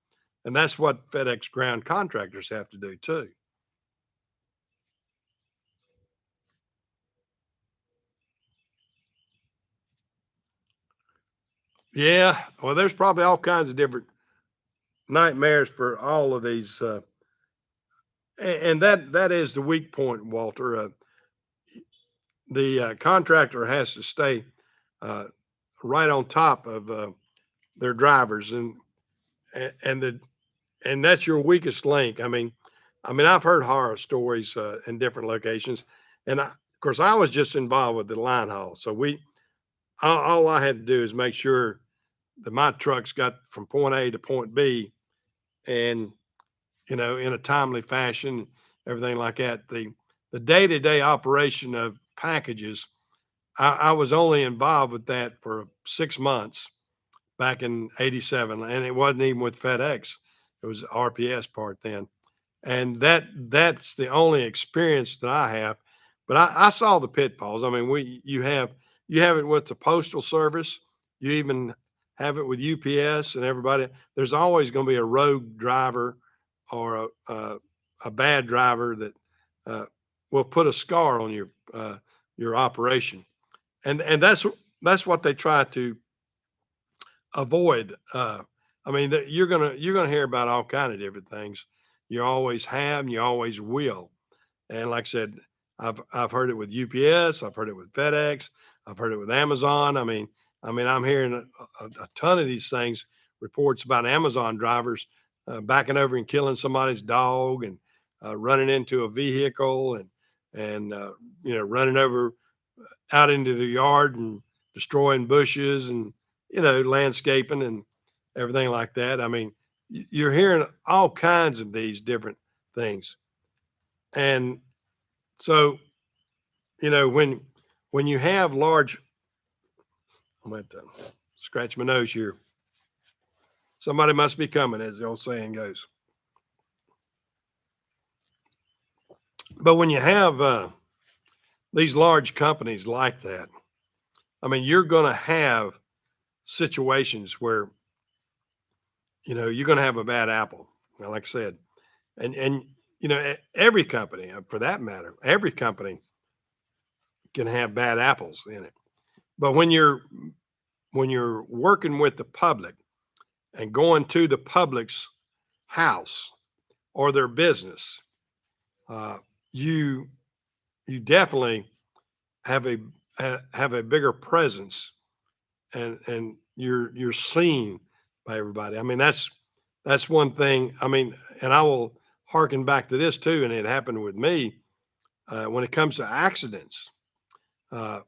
And that's what FedEx ground contractors have to do too. Yeah. Well, there's probably all kinds of different nightmares for all of these. And that is the weak point, Walter. The contractor has to stay uh, right on top of their drivers, and the and that's your weakest link. I mean, I've heard horror stories in different locations, and of course, I was just involved with the line haul, so all I had to do is make sure that my trucks got from point A to point B, and in a timely fashion, everything like that. The day to day operation of packages, I was only involved with that for 6 months back in '87, and it wasn't even with FedEx. It was the RPS part then, and that's the only experience that I have. But I saw the pitfalls. I mean, we you have it with the postal service. You even have it with UPS and everybody. There's always going to be a rogue driver or a bad driver that uh, will put a scar on your operation, and that's what they try to avoid. I mean, that you're gonna hear about all kind of different things. You always have, and you always will. And like I said, I've heard it with UPS, I've heard it with FedEx, I've heard it with Amazon. I mean, I'm hearing a ton of these things, reports about Amazon drivers backing over and killing somebody's dog and running into a vehicle and running over out into the yard and destroying bushes and landscaping and everything like that. I mean, you're hearing all kinds of these different things, and so when you have large, I'm going to scratch my nose here. Somebody must be coming, as the old saying goes. But when you have these large companies like that, I mean, you're going to have situations where you're going to have a bad apple. Well, like I said, and every company, for that matter, every company can have bad apples in it. But when you're working with the public and going to the public's house or their business, uh, you you definitely have a bigger presence, and you're seen by everybody. I mean, that's one thing. I mean, and I will harken back to this too, and it happened with me when it comes to accidents. Uh,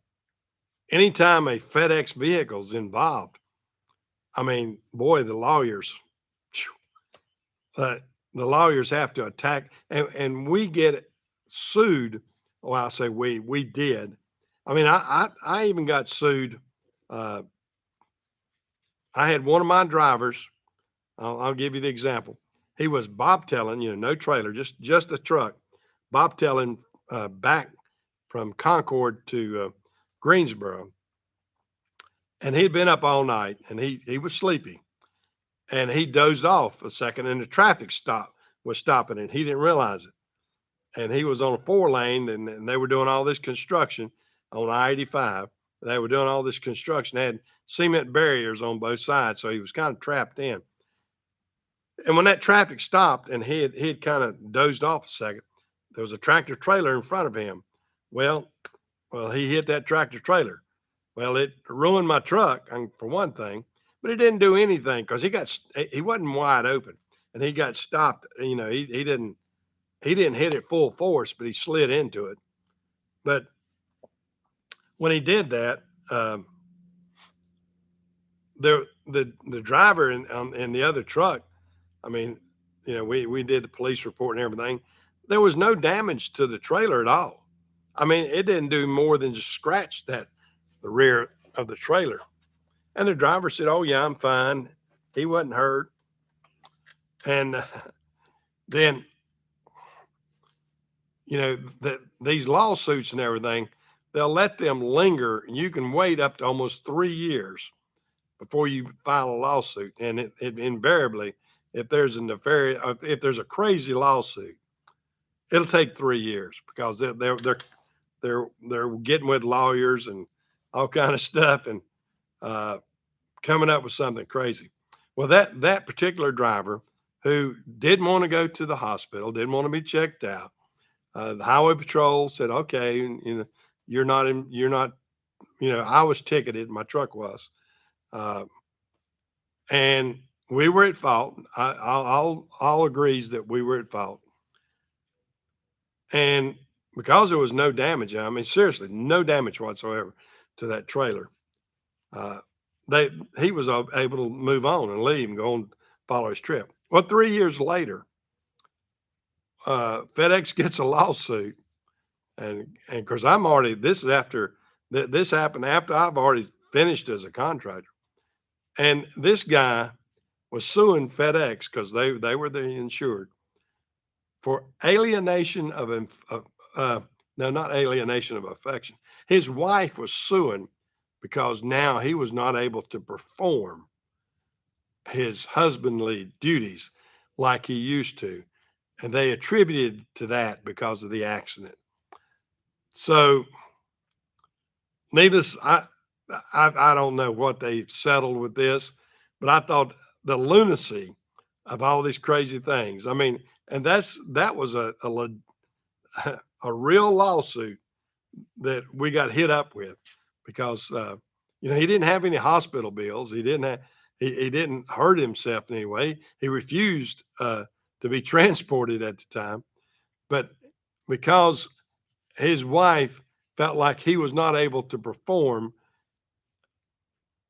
Anytime a FedEx vehicle is involved, I mean, boy, uh, the lawyers have to attack, and we get sued. Well, I say we did. I mean, I even got sued. Uh, I had one of my drivers. I'll give you the example. He was bobtailing, no trailer, just a truck, bobtailing back from Concord to Greensboro, and he'd been up all night, and he was sleepy, and he dozed off a second, and the traffic stop was stopping, and he didn't realize it. And he was on a 4 lane, and they were doing all this construction on I-85. They were doing all this construction, they had cement barriers on both sides, so he was kind of trapped in. And when that traffic stopped and he had kind of dozed off a second, there was a tractor trailer in front of him. Well, he hit that tractor trailer. Well, it ruined my truck, for one thing, but it didn't do anything because he wasn't wide open, and he got stopped. He didn't hit it full force, but he slid into it. But when he did that, the driver in the other truck, I mean, we did the police report and everything. There was no damage to the trailer at all. I mean, it didn't do more than just scratch the rear of the trailer. And the driver said, "Oh yeah, I'm fine." He wasn't hurt. And then, you know, these lawsuits and everything, they'll let them linger. You can wait up to almost 3 years before you file a lawsuit. And it invariably, if there's if there's a crazy lawsuit, it'll take 3 years because they're getting with lawyers and all kind of stuff and uh, coming up with something crazy. Well, that particular driver who didn't want to go to the hospital, didn't want to be checked out, the highway patrol said, "Okay, you know, you're not, you know, I was ticketed, my truck was, uh, and we were at fault. All agrees that we were at fault, and because there was no damage, I mean, seriously, no damage whatsoever to that trailer. Uh, he was able to move on and leave and go and follow his trip. Well, 3 years later, FedEx gets a lawsuit, and of course I'm already. This is after this happened after I've already finished as a contractor, and this guy was suing FedEx because they were the insured for alienation no, not alienation of affection. His wife was suing because now he was not able to perform his husbandly duties like he used to. And they attributed to that because of the accident. So, needless, I don't know what they settled with this, but I thought the lunacy of all these crazy things. I mean, and that was a real lawsuit that we got hit up with because you know, he didn't have any hospital bills. He didn't hurt himself in any way. He refused to be transported at the time, but because his wife felt like he was not able to perform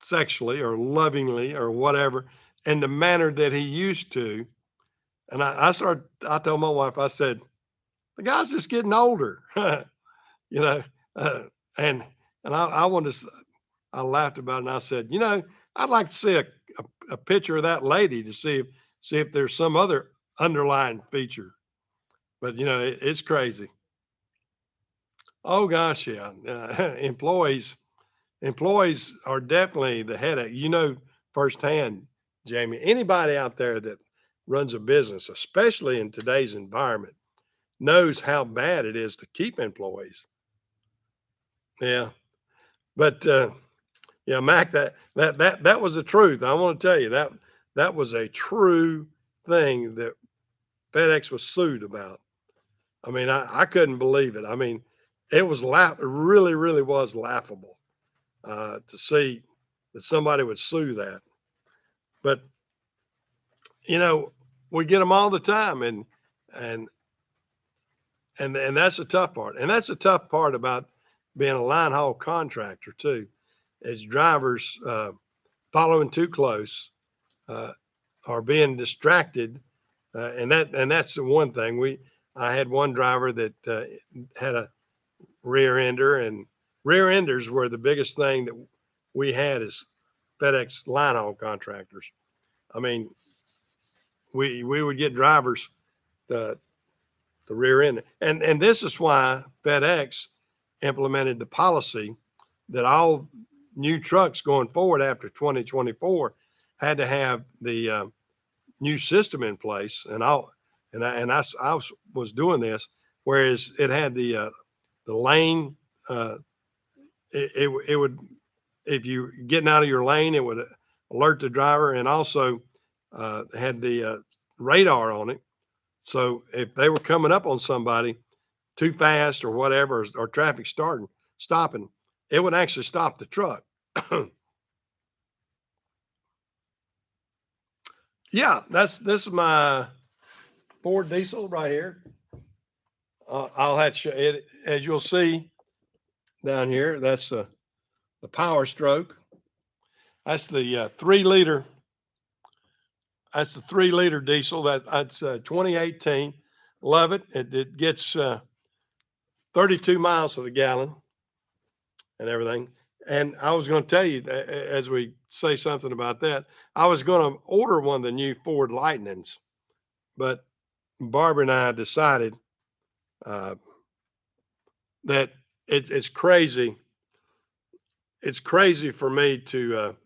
sexually or lovingly or whatever in the manner that he used to. And I told my wife, I said, the guy's just getting older, you know, uh, and, and I wanted to, I laughed about it and I said, you know, I'd like to see a picture of that lady to see if there's some other underlying feature. But you know, it's crazy. Oh gosh, yeah. Employees are definitely the headache. You know firsthand, Jamie. Anybody out there that runs a business, especially in today's environment, knows how bad it is to keep employees. Yeah, but yeah, Mac, that was the truth. I want to tell you that was a true thing that FedEx was sued about. I mean, I couldn't believe it. I mean, it was it really, really was laughable to see that somebody would sue that. But you know, we get them all the time, and and that's the tough part. And that's the tough part about being a line haul contractor too, is drivers following too close, uh, or being distracted, and that's the one thing I had one driver that had a rear ender, and rear enders were the biggest thing that we had as FedEx line haul contractors. I mean, we would get drivers the rear end, and this is why FedEx implemented the policy that all new trucks going forward after 2024 had to have the new system in place, and I was doing this, whereas it had the lane. It would, if you getting out of your lane, it would alert the driver, and also had the radar on it. So if they were coming up on somebody too fast or whatever, or traffic stopping, it would actually stop the truck. Yeah, this is my Ford diesel right here. I'll have to show it, as you'll see down here. That's the Power Stroke. That's the 3 liter. That's the 3 liter diesel. That's 2018. Love it. It gets 32 miles to the gallon and everything. And I was going to tell you as we say something about that, I was going to order one of the new Ford Lightnings, but Barbara and I decided uh, that it's crazy. It's crazy for me to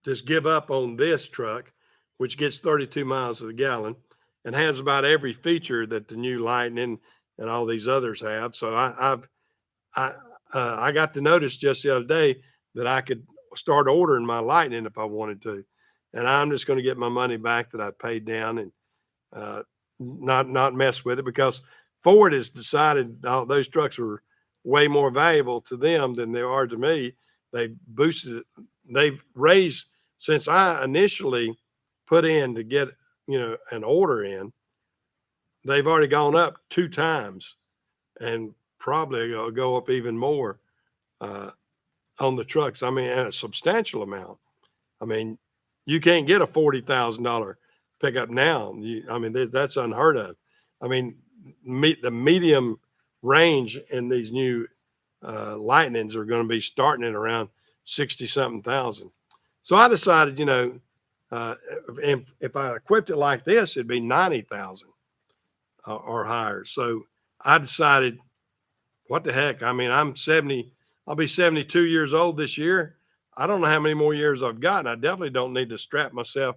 just give up on this truck, which gets 32 miles to the gallon and has about every feature that the new Lightning and all these others have. So I I got to notice just the other day that I could start ordering my Lightning if I wanted to, and I'm just going to get my money back that I paid down and uh, not mess with it because Ford has decided those trucks are way more valuable to them than they are to me. They boosted, they've raised since I initially put in to get an order in. They've already gone up 2 times and probably go up even more uh, on the trucks. I mean, a substantial amount. I mean, you can't get a $40,000 pickup now. I mean, that's unheard of. I mean, the medium range in these new Lightnings are going to be starting at around 60 something thousand. So I decided, uh, if I equipped it like this, it'd be 90,000 or higher. So I decided, what the heck? I mean, I'm 70, I'll be 72 years old this year. I don't know how many more years I've got. I definitely don't need to strap myself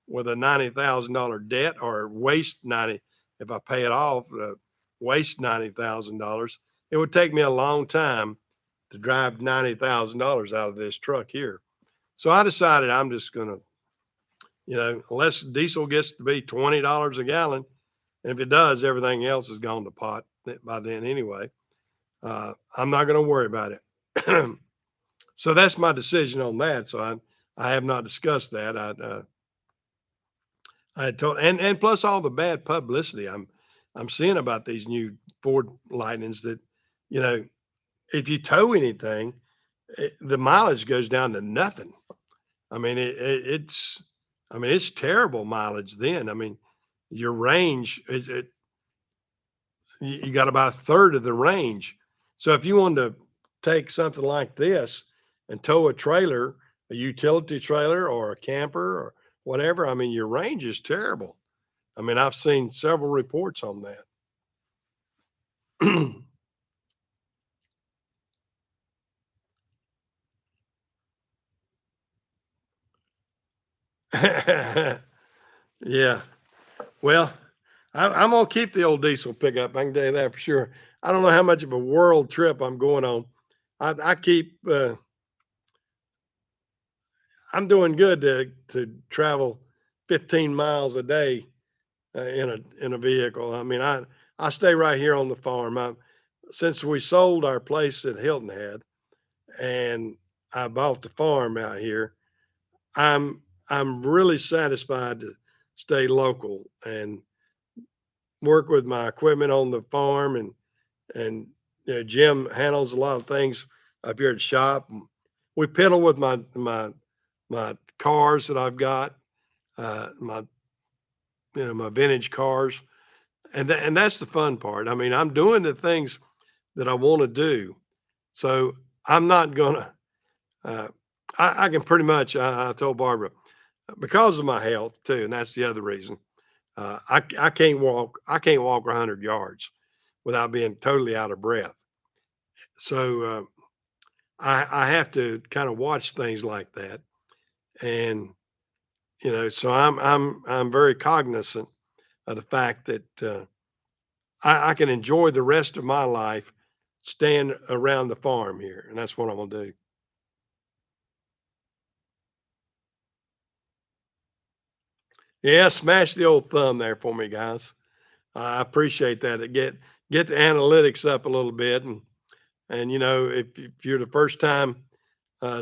with a $90,000 debt or waste 90 if I pay it off, waste $90,000. It would take me a long time to drive $90,000 out of this truck here. So I decided I'm just going to, unless diesel gets to be $20 a gallon, and if it does, everything else is gone to pot by then anyway. I'm not going to worry about it. So that's my decision on that. So I have not discussed that. I told, and plus all the bad publicity I'm seeing about these new Ford Lightnings that, you know, if you tow anything, the mileage goes down to nothing. I mean, I mean, it's terrible mileage then. I mean, your range, you got about a third of the range. So if you wanted to take something like this and tow a trailer, a utility trailer or a camper or whatever, I mean, your range is terrible. I mean, I've seen several reports on that. Yeah. Well, I'm gonna keep the old diesel pickup. I can tell you that for sure. I don't know how much of a world trip I'm going on. I keep. I'm doing good to travel 15 miles a day in a vehicle. I mean, I stay right here on the farm. Since we sold our place at Hilton Head and I bought the farm out here, I'm really satisfied to stay local and work with my equipment on the farm and Jim handles a lot of things up here at the shop. We pedal with my cars that I've got, my my vintage cars, and that's the fun part. I mean, I'm doing the things that I want to do, so I'm not gonna. Uh, I can pretty much. I told Barbara because of my health too, and that's the other reason. I can't walk. I can't walk 100 yards without being totally out of breath. So I have to kind of watch things like that, and so I'm very cognizant of the fact that I can enjoy the rest of my life staying around the farm here, and that's what I'm gonna do. Yeah, smash the old thumb there for me, guys. I appreciate that. Get the analytics up a little bit, and if you're the first time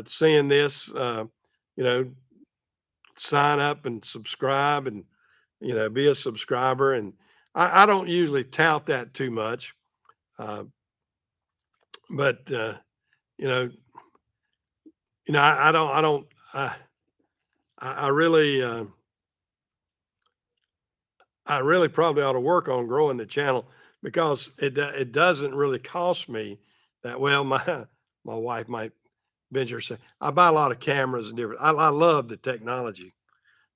seeing this, you know, sign up and subscribe, and be a subscriber. And I don't usually tout that too much, uh, but you know, I don't. I really. I really probably ought to work on growing the channel because it doesn't really cost me that well. My wife might venture. So I buy a lot of cameras and different. I love the technology,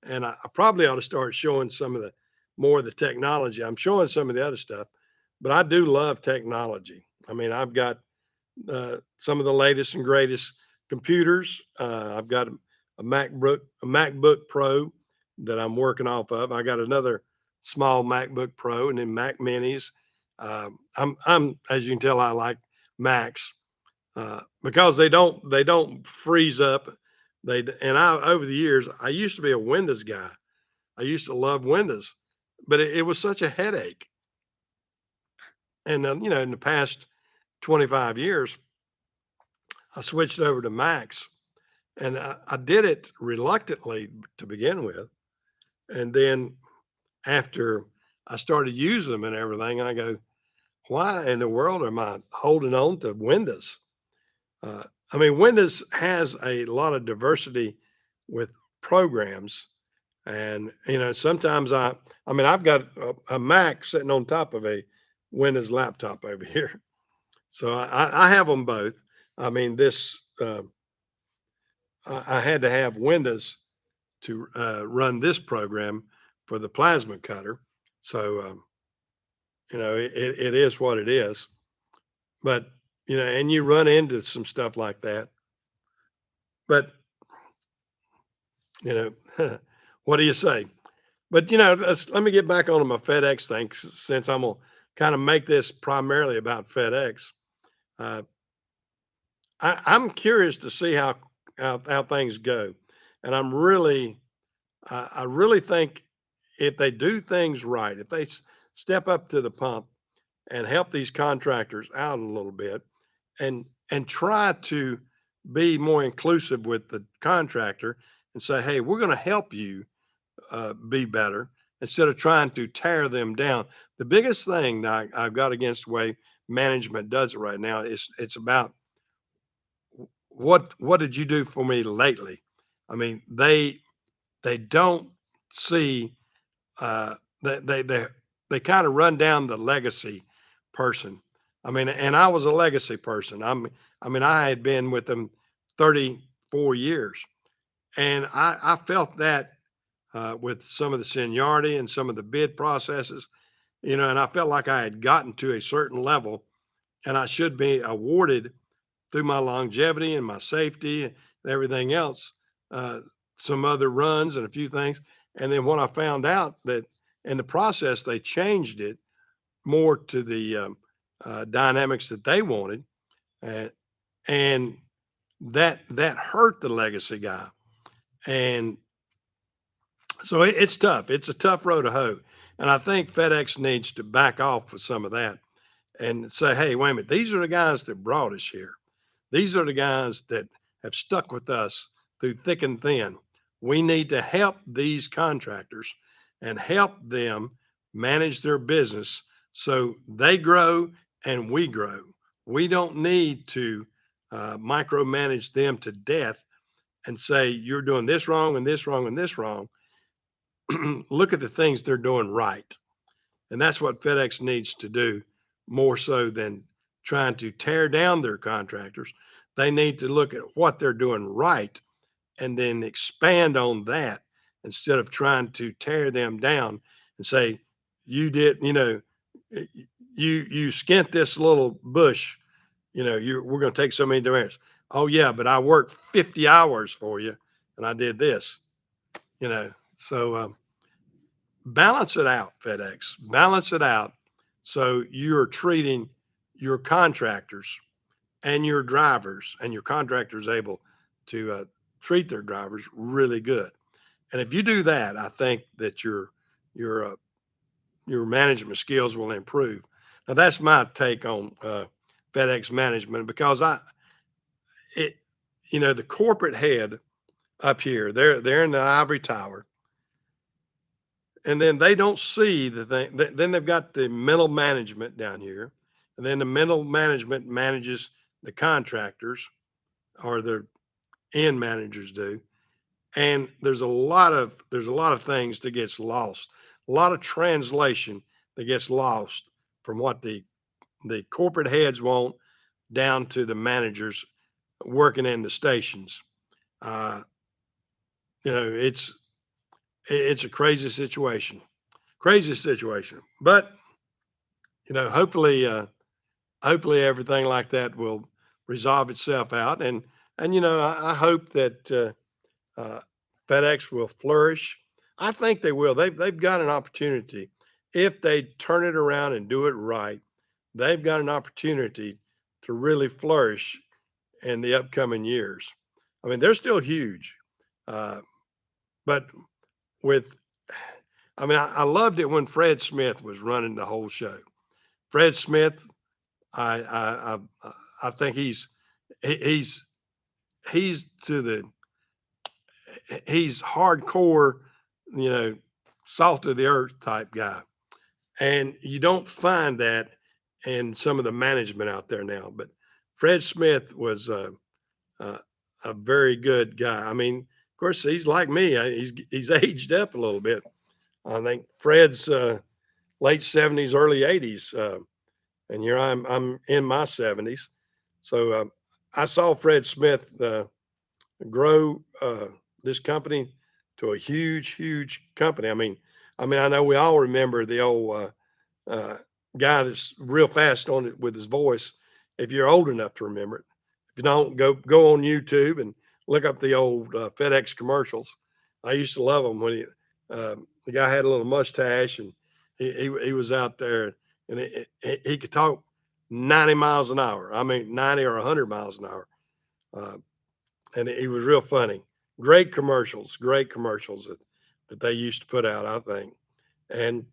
and I probably ought to start showing some of the more of the technology. I'm showing some of the other stuff, but I do love technology. I mean, I've got some of the latest and greatest computers. I've got a MacBook Pro that I'm working off of. I got another small MacBook Pro and then Mac Minis. I'm as you can tell, I like Macs because they don't freeze up. And I over the years I used to be a Windows guy. I used to love Windows, but it was such a headache. And in the past 25 years, I switched over to Macs, and I did it reluctantly to begin with. And then after I started using them and everything, I go, why in the world am I holding on to Windows? Uh, I mean, Windows has a lot of diversity with programs. And, sometimes I mean, I've got a Mac sitting on top of a Windows laptop over here. So I have them both. I mean, I had to have Windows to run this program for the plasma cutter. So, it is what it is. But, and you run into some stuff like that. But, what do you say? But, let me get back on my FedEx thing since I'm going to kind of make this primarily about FedEx. Uh, I'm curious to see how things go. And I really think if they do things right, if they step up to the pump and help these contractors out a little bit and try to be more inclusive with the contractor and say, hey, we're going to help you be better instead of trying to tear them down. The biggest thing that I've got against the way management does it right now is it's about what did you do for me lately? I mean, they don't see they kind of run down the legacy person. I mean, and I was a legacy person. I mean, I had been with them 34 years, and I felt that with some of the seniority and some of the bid processes, and I felt like I had gotten to a certain level, and I should be awarded through my longevity and my safety and everything else, uh, some other runs and a few things. And then when I found out that in the process they changed it more to the dynamics that they wanted, uh, and that hurt the legacy guy. And so it's tough. It's a tough road to hoe. And I think FedEx needs to back off with some of that and say, hey, wait a minute, these are the guys that brought us here. These are the guys that have stuck with us through thick and thin. We need to help these contractors and help them manage their business so they grow and we grow. We don't need to micromanage them to death and say, you're doing this wrong and this wrong and this wrong. Look at the things they're doing right. And that's what FedEx needs to do more so than trying to tear down their contractors. They need to look at what they're doing right and then expand on that instead of trying to tear them down and say, you did, you skint this little bush, we're going to take so many demerits. Oh yeah, but I worked 50 hours for you and I did this, so balance it out, FedEx. Balance it out so you're treating your contractors and your drivers and your contractors able to treat their drivers really good. And if you do that, I think that your your management skills will improve. Now that's my take on FedEx management because it the corporate head up here, they're in the ivory tower, and then they don't see the thing. Then they've got the middle management down here, and then the middle management manages the contractors, or the end managers do. And there's a lot of things that gets lost, a lot of translation that gets lost from what the corporate heads want down to the managers. working in the stations. Uh, you know, it's a crazy situation. But you know, hopefully everything like that will resolve itself out. And you know, I hope that uh, FedEx will flourish. I think they will. They've got an opportunity if they turn it around and do it right. They've got an opportunity to really flourish in the upcoming years. I mean, they're still huge, uh, but with I loved it when Fred Smith was running the whole show. Fred Smith, I think he's he's to the he's hardcore, you know, salt of the earth type guy, and you don't find that in some of the management out there now. But Fred Smith was a, a very good guy. I mean, of course, he's like me. He's aged up a little bit. I think Fred's late 70s, early 80s, and here I'm in my 70s. So I saw Fred Smith grow this company to a huge company. I know we all remember the old uh, guy that's real fast on it with his voice. If you're old enough to remember it, if you don't, go on YouTube and look up the old FedEx commercials. I used to love them when the guy had a little mustache and he was out there and he could talk 90 miles an hour. I mean, 90 or 100 miles an hour. Uh, and he was real funny. Great commercials that they used to put out, I think. And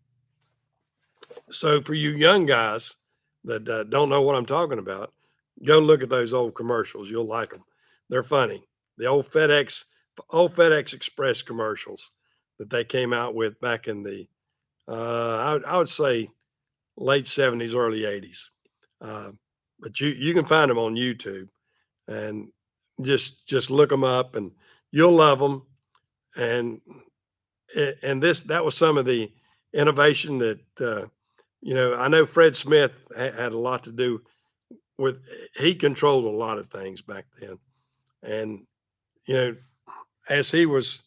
so for you young guys that don't know what I'm talking about, go look at those old commercials. You'll like them. They're funny. The old FedEx Express commercials that they came out with back in the, I would say late 70s, early 80s. Uh, but you can find them on YouTube and just look them up and you'll love them. And and that was some of the innovation that I know Fred Smith had a lot to do with. He controlled a lot of things back then, and you know as he was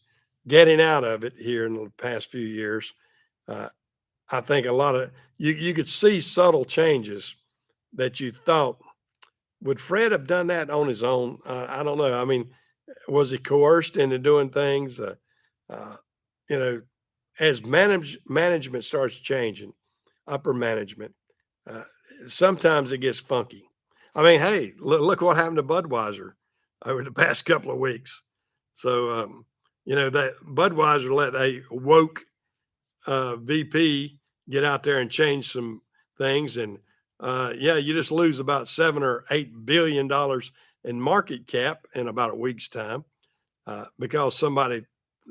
getting out of it here in the past few years, uh, I think a lot of you could see subtle changes that you thought, would Fred have done that on his own? I don't know. I mean, was he coerced into doing things? Uh, you know, as management starts changing, upper management, uh, sometimes it gets funky. I mean, hey, look what happened to Budweiser over the past couple of weeks. So, that Budweiser let a woke VP get out there and change some things, and yeah, you just lose about $7 or $8 billion in market cap in about a week's time because somebody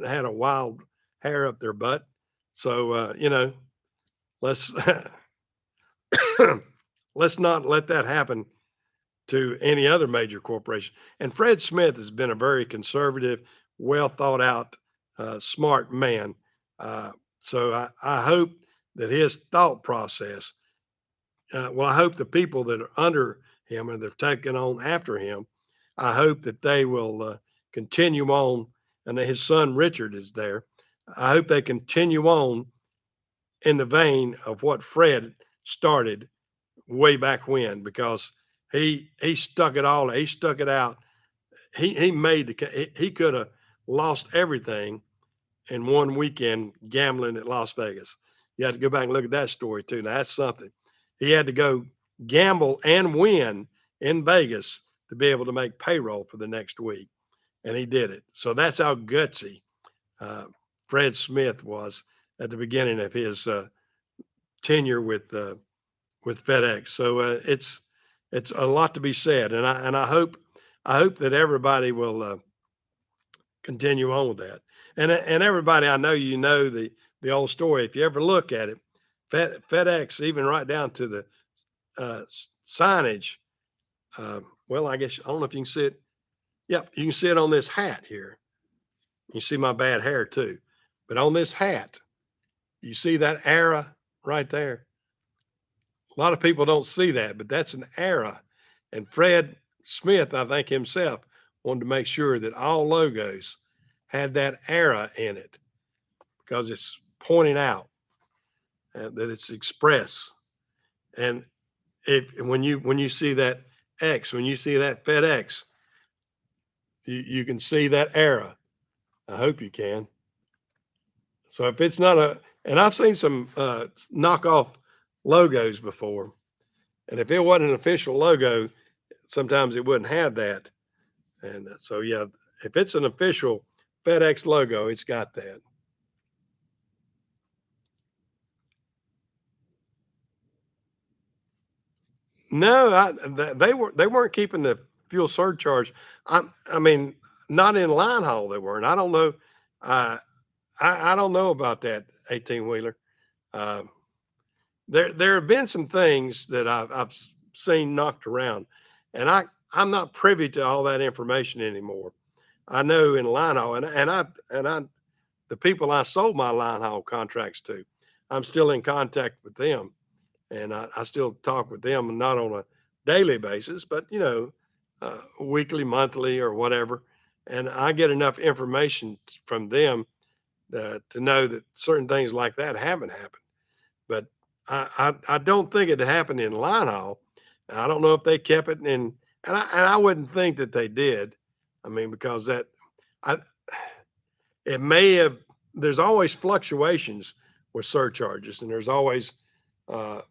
had a wild hair up their butt. So, let's let's not let that happen to any other major corporation. And Fred Smith has been a very conservative, well thought out, smart man. Uh, so I hope that his thought process, I hope the people that are under him and they've taken on after him, I hope that they will continue on, and that his son Richard is there. I hope they continue on in the vein of what Fred started way back when, because he stuck it all. He stuck it out. He made he could have lost everything in one weekend gambling at Las Vegas. You have to go back and look at that story too. Now that's something. He had to go gamble and win in Vegas to be able to make payroll for the next week, and he did it. So that's how gutsy uh, Fred Smith was at the beginning of his tenure with FedEx. So it's a lot to be said, and I hope that everybody will continue on with that. And everybody, I know the old story. If you ever look at it, FedEx, even right down to the signage. Well, I guess I don't know if you can see it. Yep, you can see it on this hat here. You see my bad hair too, but on this hat, you see that era right there. A lot of people don't see that, but that's an era. And Fred Smith, I think himself, wanted to make sure that all logos had that era in it because it's pointing out that it's Express. And if when you see that X, when you see that FedEx, you can see that era. I hope you can. So if it's not and I've seen some knockoff logos before, and if it wasn't an official logo, sometimes it wouldn't have that. And so yeah, if it's an official FedEx logo, it's got that. No, they weren't keeping the fuel surcharge. I mean, not in line haul they weren't. I don't know. Uh, I don't know about that 18 wheeler. Uh, there have been some things that I've seen knocked around, and I'm not privy to all that information anymore. I know in line haul, and I the people I sold my line haul contracts to, I'm still in contact with them, and I still talk with them, not on a daily basis, but weekly, monthly, or whatever. And I get enough information from them to know that certain things like that haven't happened. But I don't think it happened in line haul. I don't know if they kept it in, and I wouldn't think that they did. I mean, because I it may have. There's always fluctuations with surcharges, and there's always uh,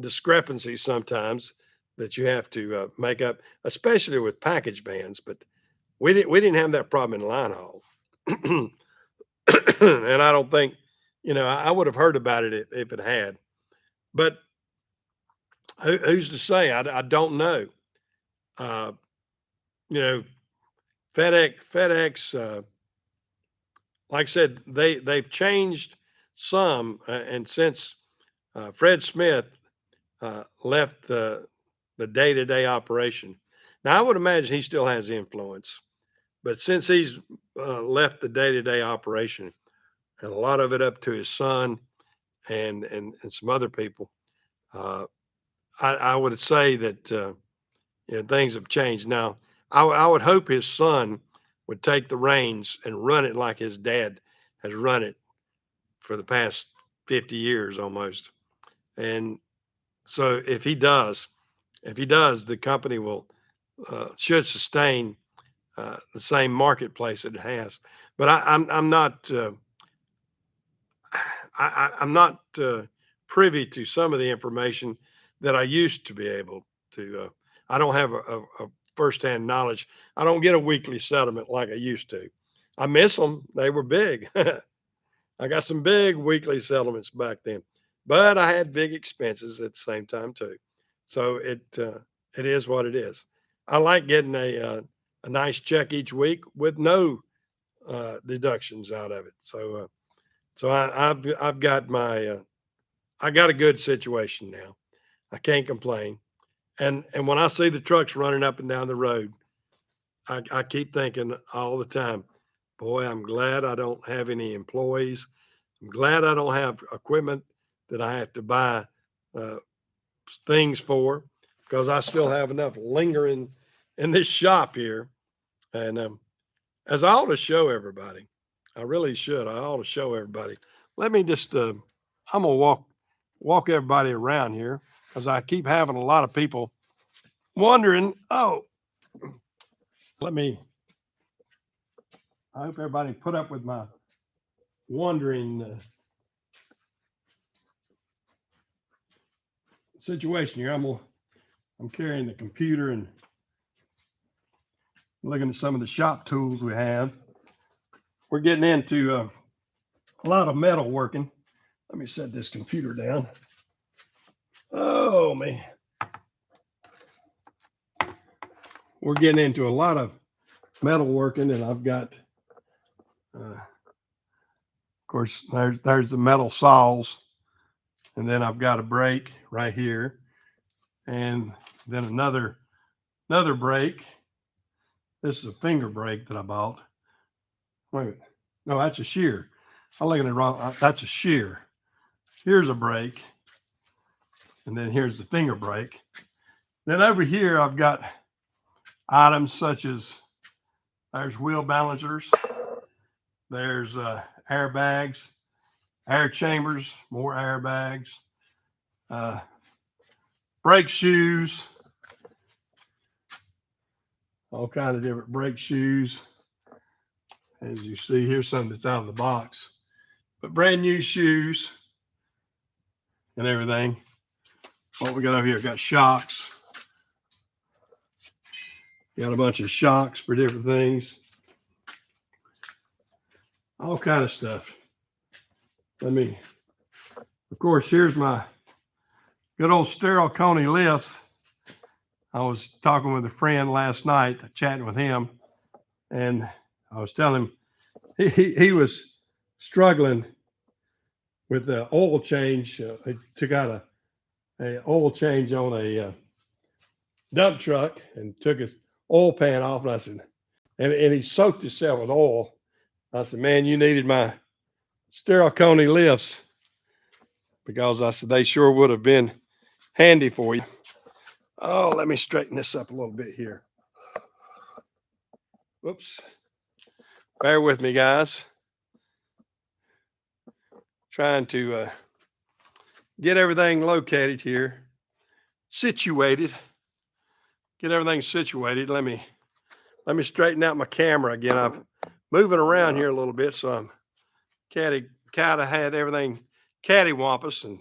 discrepancies sometimes that you have to make up, especially with package bands. But we didn't have that problem in line haul, and I don't think I would have heard about it if it had. But who's to say? I don't know. Uh, you know, FedEx. Like I said, they've changed some, and since Fred Smith left the day to day operation. Now, I would imagine he still has influence, but since he's left the day to day operation, and a lot of it up to his son and some other people, uh, I would say that things have changed. Now, I would hope his son would take the reins and run it like his dad has run it for the past 50 years almost. And so if he does, the company will should sustain the same marketplace that it has. But I'm not I'm not privy to some of the information that I used to be able to. I don't have a firsthand knowledge. I don't get a weekly settlement like I used to. I miss them. They were big. I got some big weekly settlements back then, but I had big expenses at the same time too. So it is what it is. I like getting a nice check each week with no deductions out of it. So I've got I got a good situation now. I can't complain. And when I see the trucks running up and down the road, I keep thinking all the time, boy, I'm glad I don't have any employees. I'm glad I don't have equipment that I have to buy uh, things for because I still have enough lingering in this shop here. And as I ought to show everybody, I really should. I ought to show everybody. Let me just, I'm gonna walk everybody around here because I keep having a lot of people wondering. Oh, let me. I hope everybody put up with my wondering situation here. I'm carrying the computer and looking at some of the shop tools we have. We're getting into a lot of metal working. Let me set this computer down. Oh man, we're getting into a lot of metal working, and I've got, of course, there's the metal saws, and then I've got a brake right here, and then another brake. This is a finger brake that I bought. Wait a minute. No, that's a shear. I'm looking at it wrong. That's a shear. Here's a brake, and then here's the finger brake. Then over here, I've got items such as there's wheel balancers, there's airbags, air chambers, more airbags, brake shoes, all kind of different brake shoes. As you see, here's something that's out of the box, but brand new shoes and everything. What we got over here, got shocks. Got a bunch of shocks for different things. All kind of stuff. Of course, here's my good old sterile Coney lifts. I was talking with a friend last night, chatting with him, and I was telling him he was struggling with the oil change. He took out a oil change on a dump truck and took his oil pan off. And I said, and he soaked himself with oil. I said, man, you needed my sterile Coney lifts, because I said they sure would have been handy for you. Oh, let me straighten this up a little bit here. Whoops. Bear with me, guys. Trying to get everything located here, situated. Get everything situated. Let me straighten out my camera again. I'm moving around here a little bit, so I'm kind of had everything cattywampus and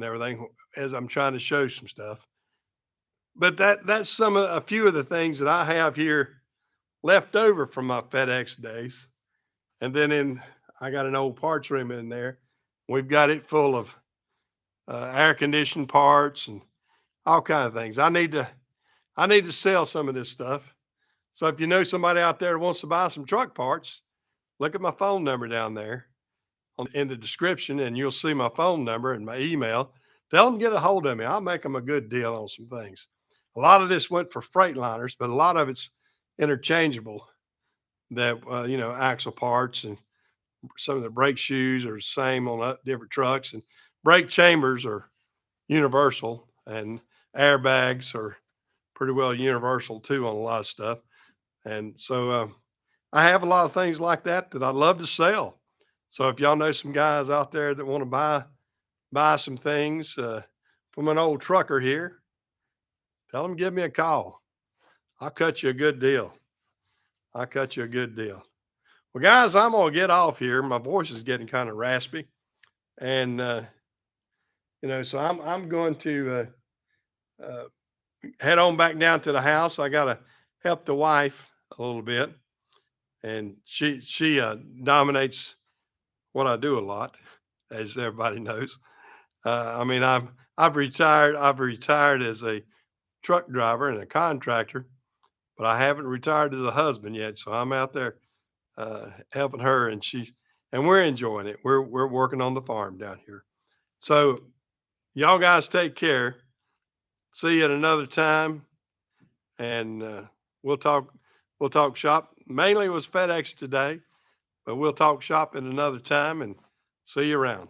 everything as I'm trying to show some stuff. But that's a few of the things that I have here left over from my FedEx days. And then I got an old parts room in there. We've got it full of air conditioned parts and all kind of things. I need to sell some of this stuff. So if you know somebody out there who wants to buy some truck parts, look at my phone number down there in the description, and you'll see my phone number and my email. Tell them to get a hold of me. I'll make them a good deal on some things. A lot of this went for Freightliners, but a lot of it's interchangeable. That axle parts and some of the brake shoes are the same on different trucks, and brake chambers are universal, and airbags are pretty well universal too on a lot of stuff. And so I have a lot of things like that I'd love to sell. So if y'all know some guys out there that want to buy some things from an old trucker here, tell them give me a call. I'll cut you a good deal. I'll cut you a good deal. Well, guys, I'm gonna get off here. My voice is getting kind of raspy, and so I'm going to head on back down to the house. I gotta help the wife a little bit, and she dominates what I do a lot, as everybody knows. I've retired. I've retired as a truck driver and a contractor, but I haven't retired as a husband yet. So I'm out there helping her, and we're enjoying it. We're working on the farm down here. So y'all guys take care. See you at another time, and we'll talk shop. Mainly it was FedEx today, but we'll talk shop at another time, and see you around.